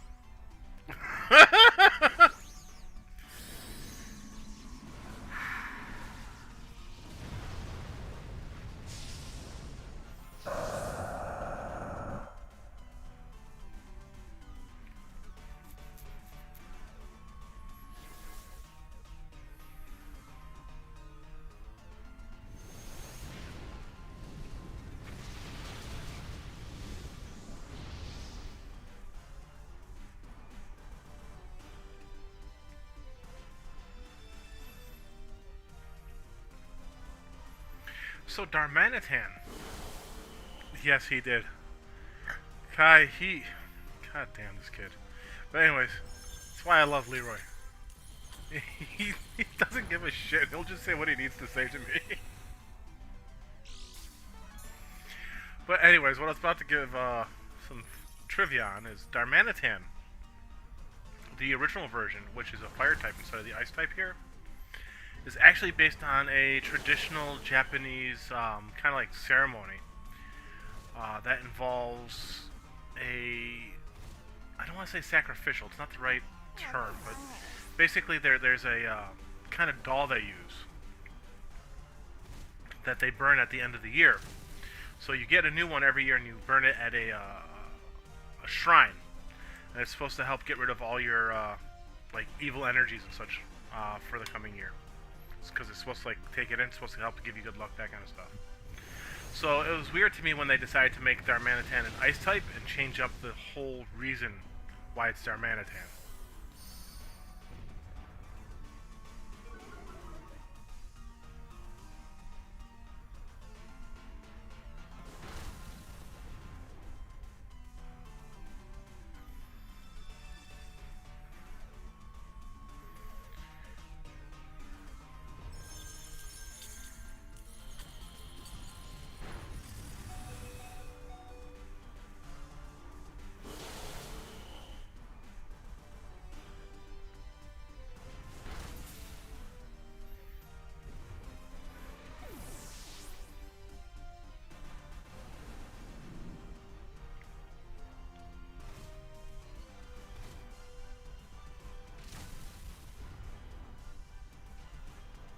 I'll say it. So Darmanitan. Yes, he did. Kai, God damn this kid. But anyways, that's why I love Leroy. He doesn't give a shit. He'll just say what he needs to say to me. But anyways, what I was about to give some trivia on is Darmanitan. The original version, which is a fire type instead of the ice type here, is actually based on a traditional Japanese kind of like ceremony that involves I don't want to say sacrificial, it's not the right term, but basically there's a kind of doll they use that they burn at the end of the year. So you get a new one every year and you burn it at a shrine. And it's supposed to help get rid of all your like evil energies and such for the coming year. Because it's supposed to like take it in, it's supposed to help to give you good luck, that kind of stuff. So it was weird to me when they decided to make Darmanitan an ice type and change up the whole reason why it's Darmanitan.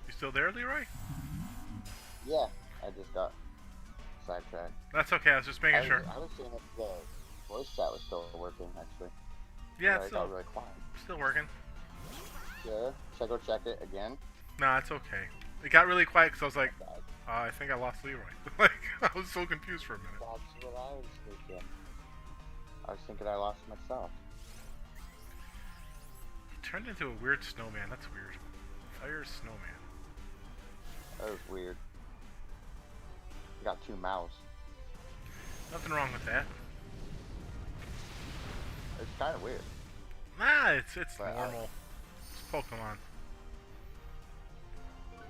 You still there, Leroy? Yeah, I just got sidetracked. That's okay, I was just making sure. I was seeing if the voice chat was still working, actually. Yeah, It it's got really quiet. still working. Yeah, should I go check it again? Nah, it's okay. It got really quiet because I was like, I think I lost Leroy. Like, I was so confused for a minute. That's what I was thinking. I was thinking I lost myself. He turned into a weird snowman. That's weird. Fire snowman. That was weird. You got two mouths. Nothing wrong with that. It's kind of weird. Nah, it's But, normal. It's Pokemon.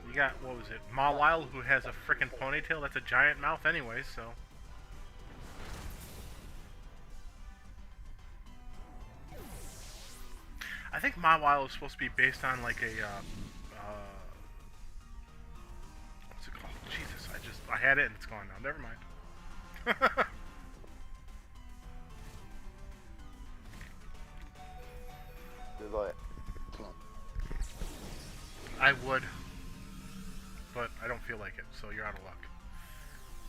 You got, what was it, Mawile, who has a frickin' ponytail that's a giant mouth anyway, so... I think Mawile is supposed to be based on like a, what's it called? Jesus, I had it and it's gone now. Never mind. Good luck. I would, but I don't feel like it, so you're out of luck.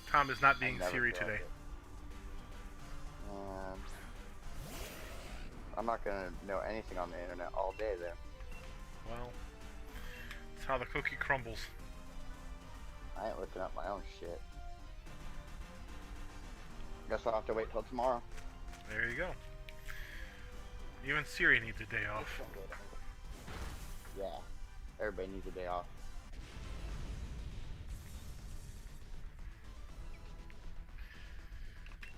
Tom is not being never Siri feel today. like I'm not gonna know anything on the internet all day then. Well, that's how the cookie crumbles. I ain't looking up my own shit. Guess I'll have to wait till tomorrow. There you go. Even Siri needs a day off. Yeah. Everybody needs a day off.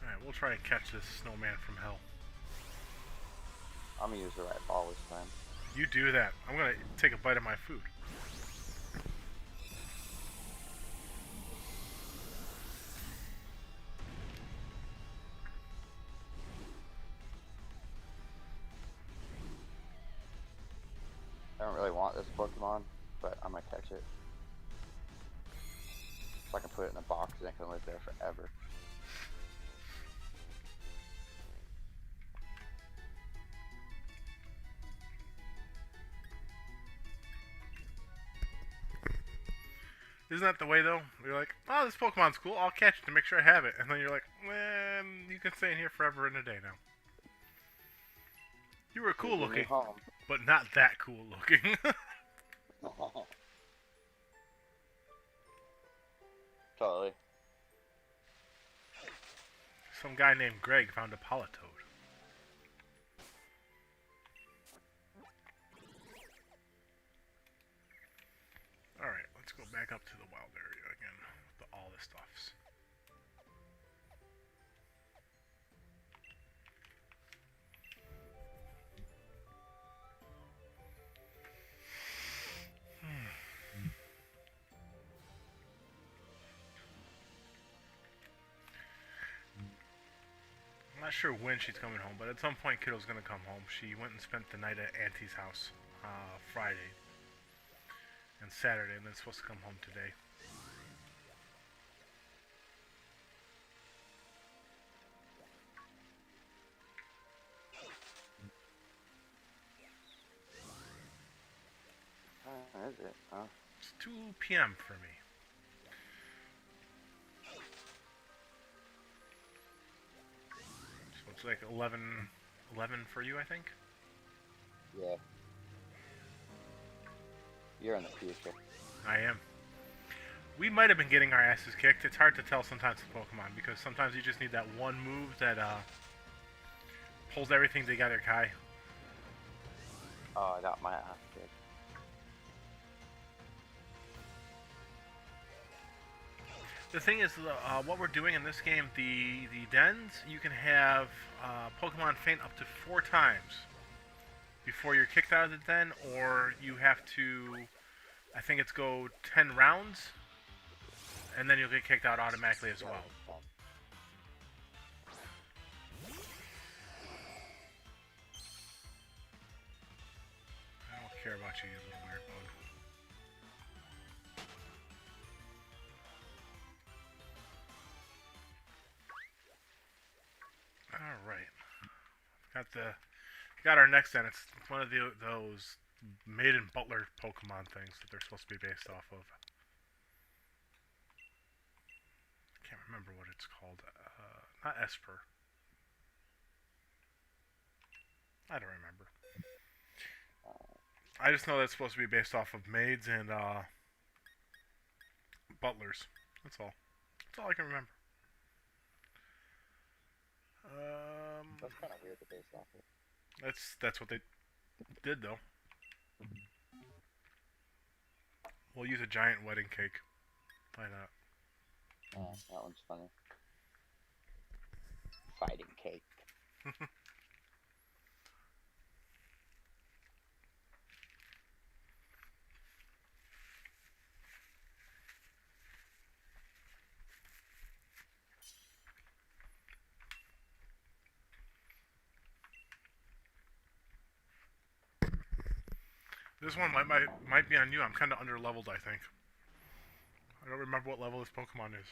Alright, we'll try and catch this snowman from hell. I'm gonna use the right ball this time. You do that. I'm gonna take a bite of my food. I don't really want this Pokemon, but I'm gonna catch it. So I can put it in a box and it can live there forever. Isn't that the way though? You're like, oh, this Pokemon's cool. I'll catch it to make sure I have it. And then you're like, well, you can stay in here forever and a day now. You were cool looking, but not that cool looking. Totally. Some guy named Greg found a Politoed. Alright, let's go back up to the wild area again with all the stuffs. I'm not sure when she's coming home, but at some point Kiddo's gonna come home. She went and spent the night at Auntie's house Friday and Saturday, and then supposed to come home today. Is it? Huh? It's 2 p.m. for me. So it's like 11 for you, I think? Yeah. You're in the future. I am. We might have been getting our asses kicked. It's hard to tell sometimes with Pokemon, because sometimes you just need that one move that pulls everything together, Kai. Oh, I got my ass kicked. The thing is, what we're doing in this game, the dens, you can have Pokemon faint up to 4 times before you're kicked out of the den, or you have to, I think it's go 10 rounds, and then you'll get kicked out automatically as well. I don't care about you, you little weird bug. Alright. Got our next den. It's one of those Maiden Butler Pokemon things that they're supposed to be based off of. I can't remember what it's called. Not Esper. I don't remember. I just know that it's supposed to be based off of maids and butlers. That's all. That's all I can remember. That's kind of weird to base off of. That's what they did though. We'll use a giant wedding cake. Why not? Oh, that one's funny. Fighting cake. This one might be on you. I'm kind of under leveled, I think. I don't remember what level this Pokemon is.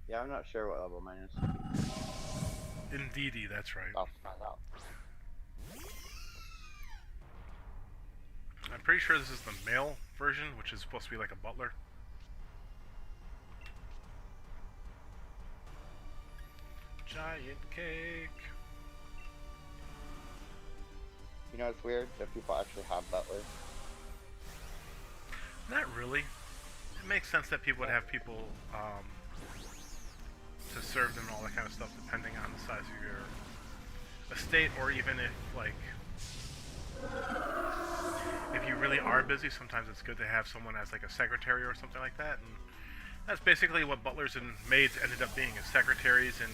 Yeah, I'm not sure what level mine is. Indeedy, that's right. I'll find out. I'm pretty sure this is the male version, which is supposed to be like a butler. Giant cake. You know, it's weird that people actually have butlers. Not really. It makes sense that people would have people to serve them and all that kind of stuff, depending on the size of your estate, or even if if you really are busy, sometimes it's good to have someone as like a secretary or something like that. And that's basically what butlers and maids ended up being, as secretaries and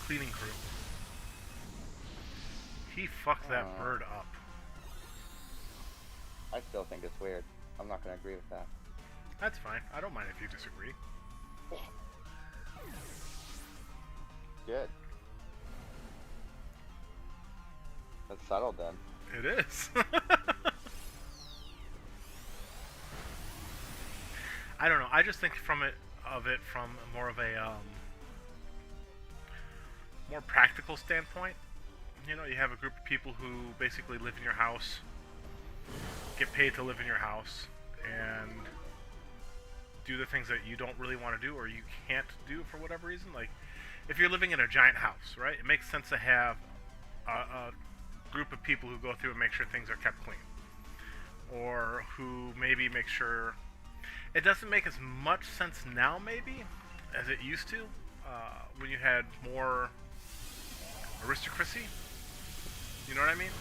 cleaning crew. He fucked that bird up. I still think it's weird. I'm not gonna agree with that. That's fine. I don't mind if you disagree. Good. That's settled then. It is. I don't know. I just think from more of a more practical standpoint. You know, you have a group of people who basically live in your house, get paid to live in your house, and do the things that you don't really want to do or you can't do for whatever reason. Like, if you're living in a giant house, right, it makes sense to have a group of people who go through and make sure things are kept clean, or who maybe make sure. It doesn't make as much sense now, maybe, as it used to, when you had more aristocracy. You know what I mean?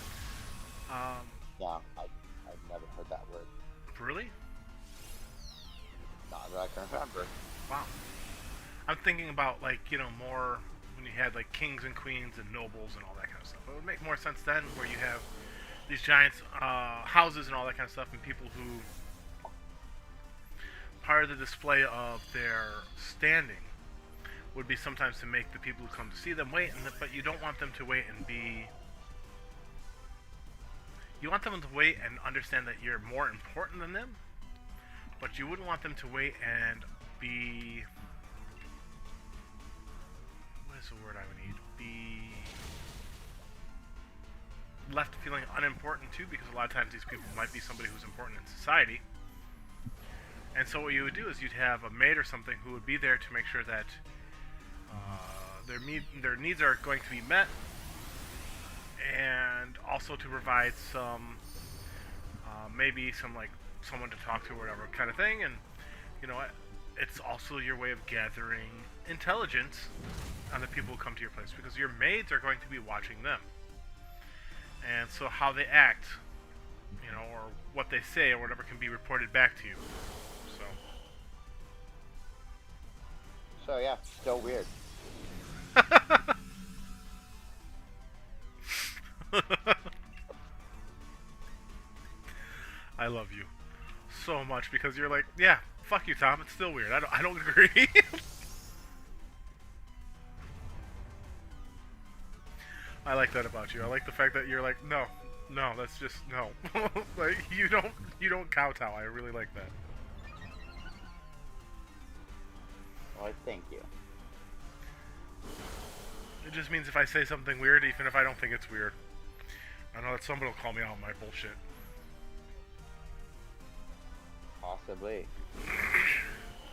Yeah, I've never heard that word. Really? Not that I can remember. Wow. I'm thinking about, like, you know, more when you had like kings and queens and nobles and all that kind of stuff. It would make more sense then, where you have these giant houses and all that kind of stuff, and people who, part of the display of their standing would be sometimes to make the people who come to see them wait, but you don't want them to wait and be. You want them to wait and understand that you're more important than them, but you wouldn't want them to wait and be. What is the word I would need? Be left feeling unimportant too, because a lot of times these people might be somebody who's important in society. And so what you would do is you'd have a maid or something who would be there to make sure that their needs are going to be met, and also to provide some, maybe some, like, someone to talk to or whatever kind of thing. And, you know, it's also your way of gathering intelligence on the people who come to your place, because your maids are going to be watching them. And so how they act, you know, or what they say or whatever can be reported back to you. So yeah, still weird. I love you so much, because you're like, yeah, fuck you, Tom. It's still weird. I don't agree. I like that about you. I like the fact that you're like, no, that's just no. Like, you don't kowtow. I really like that. Well, thank you. It just means if I say something weird, even if I don't think it's weird, I know that somebody will call me out on my bullshit. Possibly.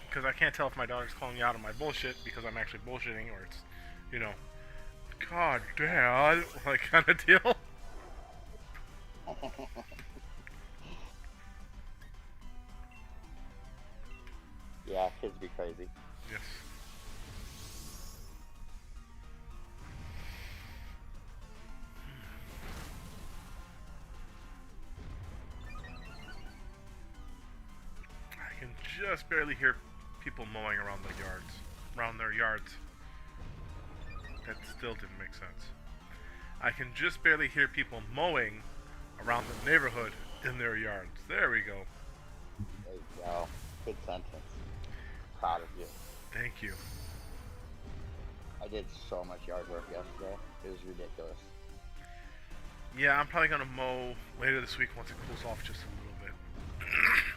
Because I can't tell if my daughter's calling me out on my bullshit because I'm actually bullshitting, or it's, you know, God, Dad, like, kind of deal. Yeah, kids be crazy. Yes. I can just barely hear people mowing around their yards. That still didn't make sense. I can just barely hear people mowing around the neighborhood in their yards. There we go. There you go. Good sentence. Proud of you. Thank you. I did so much yard work yesterday. It was ridiculous. Yeah, I'm probably gonna mow later this week once it cools off just a little bit.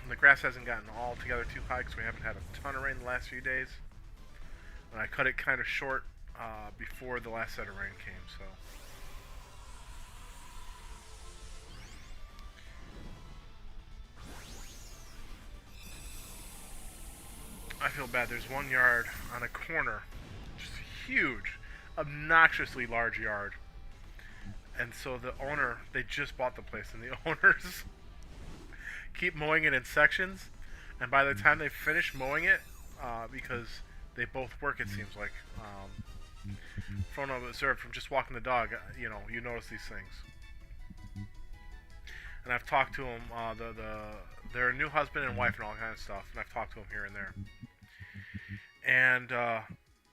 The grass hasn't gotten all together too high because we haven't had a ton of rain the last few days. And I cut it kind of short before the last set of rain came, so. I feel bad. There's one yard on a corner, just huge. obnoxiously large yard. And so the owner, they just bought the place, and the owners keep mowing it in sections. And by the time they finish mowing it, because they both work, it seems like, from what I've observed from just walking the dog, you notice these things. And I've talked to them, they're a new husband and wife and all kind of stuff, and I've talked to them here and there. And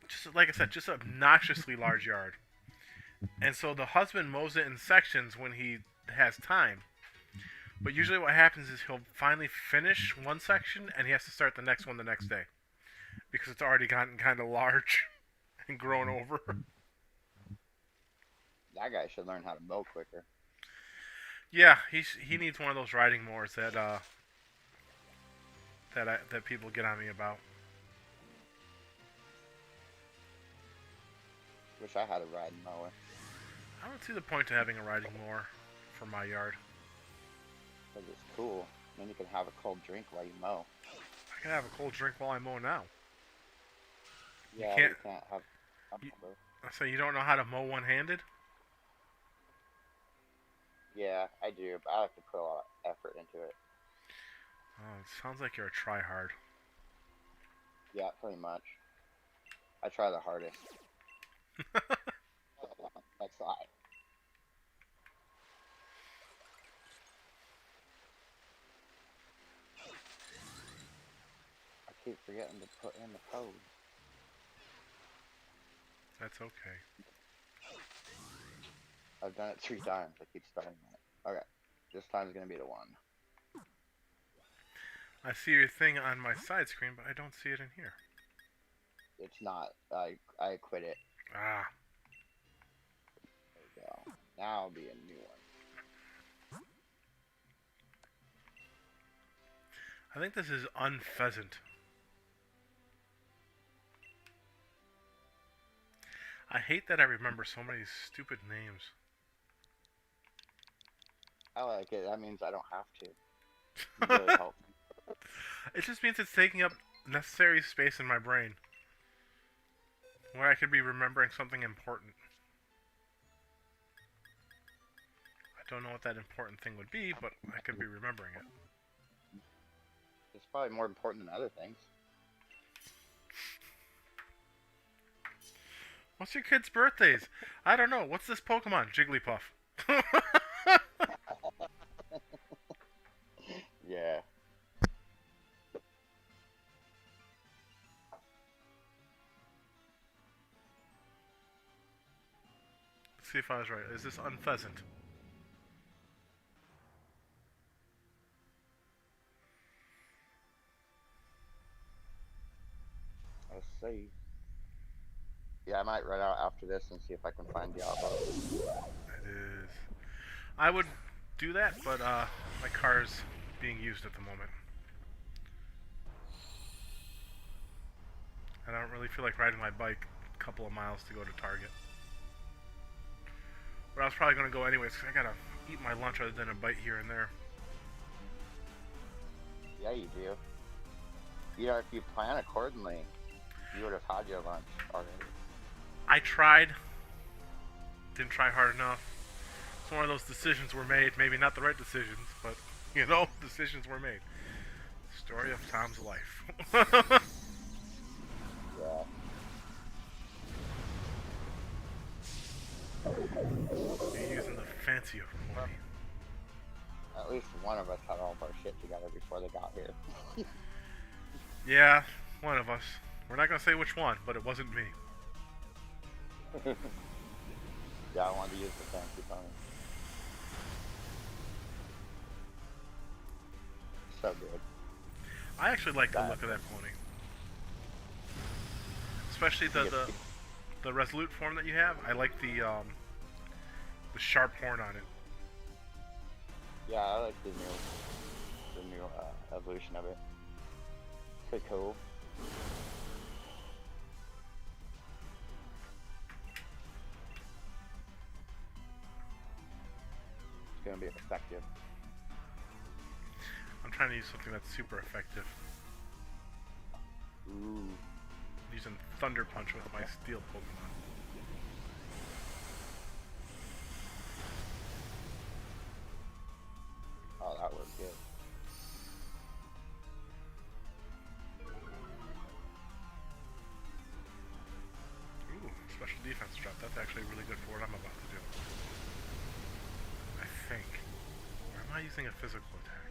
just like I said, just an obnoxiously large yard. And so the husband mows it in sections when he has time. But usually what happens is he'll finally finish one section and he has to start the next one the next day. Because it's already gotten kind of large and grown over. That guy should learn how to mow quicker. Yeah, he needs one of those riding mowers that that people get on me about. Wish I had a riding mower. I don't see the point to having a riding mower for my yard. Because it's cool. Then you can have a cold drink while you mow. I can have a cold drink while I mow now. Yeah, you can't have. So you don't know how to mow one-handed? Yeah, I do, but I have to put a lot of effort into it. Oh, it sounds like you're a try-hard. Yeah, pretty much. I try the hardest. Next slide. I keep forgetting to put in the code. That's okay. I've done it 3 times. I keep starting it. Okay. This time's gonna be the 1. I see your thing on my side screen, but I don't see it in here. It's not. I quit it. Ah. There we go. Now it'll be a new one. I think this is unpheasant. I hate that I remember so many stupid names. I like it. That means I don't have to. It really helps. It just means it's taking up necessary space in my brain. Where I could be remembering something important. I don't know what that important thing would be, but I could be remembering it. It's probably more important than other things. What's your kids' birthdays? I don't know. What's this Pokemon? Jigglypuff. Yeah. Let's see if I was right. Is this unpheasant? Let's see. Yeah, I might run out after this and see if I can find Diablo. It is. I would do that, but my car's being used at the moment. And I don't really feel like riding my bike a couple of miles to go to Target. But I was probably going to go anyways, because I gotta eat my lunch other than a bite here and there. Yeah, you do. You know, if you plan accordingly, you would have had your lunch already. I tried. Didn't try hard enough. It's one of those decisions were made. Maybe not the right decisions, but, decisions were made. Story of Tom's life. Yeah. You're using the fancy of money. At least one of us had all of our shit together before they got here. Yeah, one of us. We're not going to say which one, but it wasn't me. Yeah, I wanted to use the fancy pony. So good. I actually like the look of that pony. Especially the Resolute form that you have. I like the sharp horn on it. Yeah, I like the new evolution of it. Pretty cool. It's gonna be effective. I'm trying to use something that's super effective. Ooh. Using Thunder Punch with my Steel Pokemon. drop. That's actually really good for what I'm about to do. I think. Or am I using a physical attack?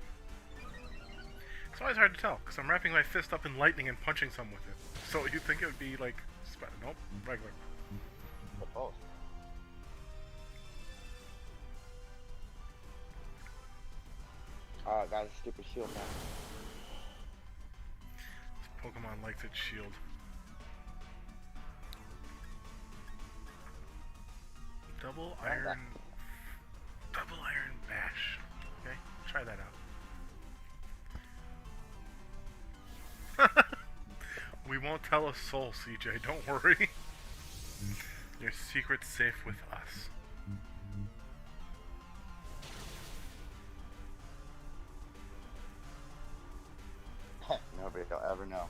It's always hard to tell, because I'm wrapping my fist up in lightning and punching some with it. So you'd think it would be like... Nope, regular. Oh. Oh, got a stupid shield now. This Pokemon likes its shield. Double iron bash. Okay, try that out. We won't tell a soul, CJ, don't worry. Your secret's safe with us. Nobody will ever know.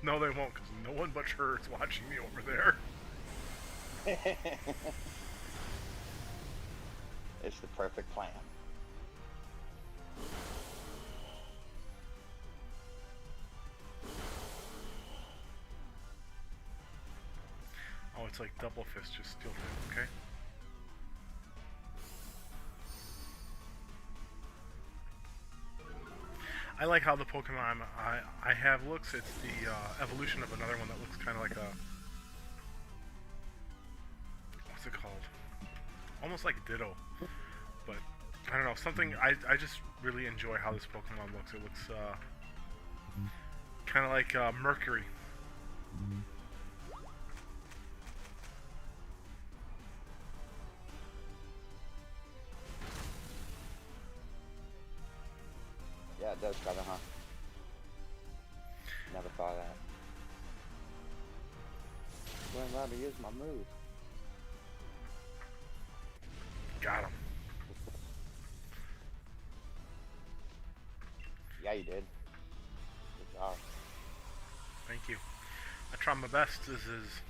No, they won't, because no one but her is watching me over there. It's the perfect plan. Oh, it's like double fist, just steel type, okay? I like how the Pokemon I have looks. It's the evolution of another one that looks kind of like a... What's it called? Almost like Ditto. But, I don't know, something... I just really enjoy how this Pokemon looks. It looks kind of like Mercury. Yeah, it does kinda, huh? Never thought of that. Wouldn't let me use my move. Got him. Yeah, you did. Good job. Thank you. I try my best. This is...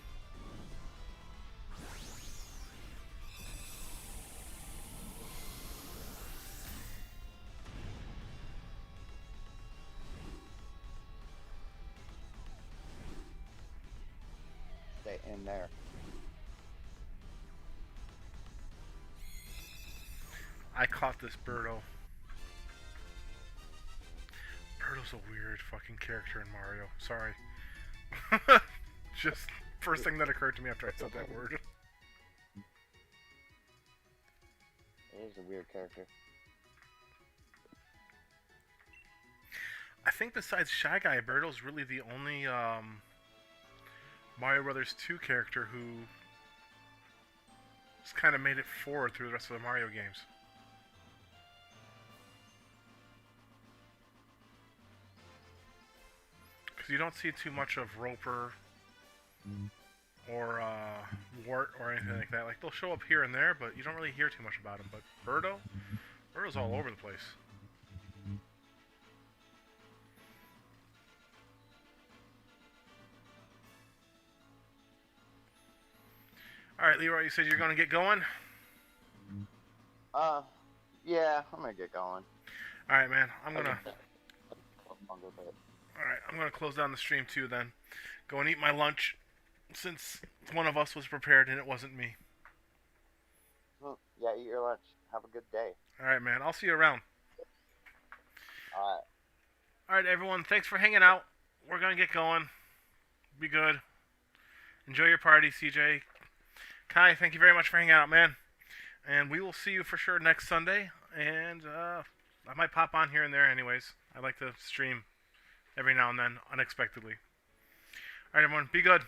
Stay in there. I caught this Birdo. Birdo's a weird fucking character in Mario. Sorry. Just first thing that occurred to me after I said that word. It is a weird character. I think besides Shy Guy, Birdo's really the only Mario Brothers 2 character who just kind of made it forward through the rest of the Mario games. Because you don't see too much of Roper or Wart or anything like that. Like, they'll show up here and there, but you don't really hear too much about them. But Birdo's all over the place. Alright, Leroy, you said you're going to get going? Yeah, I'm gonna get going. Alright, man, I'm going to... Alright, I'm going to close down the stream too then. Go and eat my lunch, since one of us was prepared and it wasn't me. yeah, eat your lunch. Have a good day. Alright, man, I'll see you around. Alright. Alright, everyone, thanks for hanging out. We're going to get going. Be good. Enjoy your party, CJ. Kai, thank you very much for hanging out, man. And we will see you for sure next Sunday. And I might pop on here and there anyways. I like to stream every now and then, unexpectedly. Alright, everyone, be good.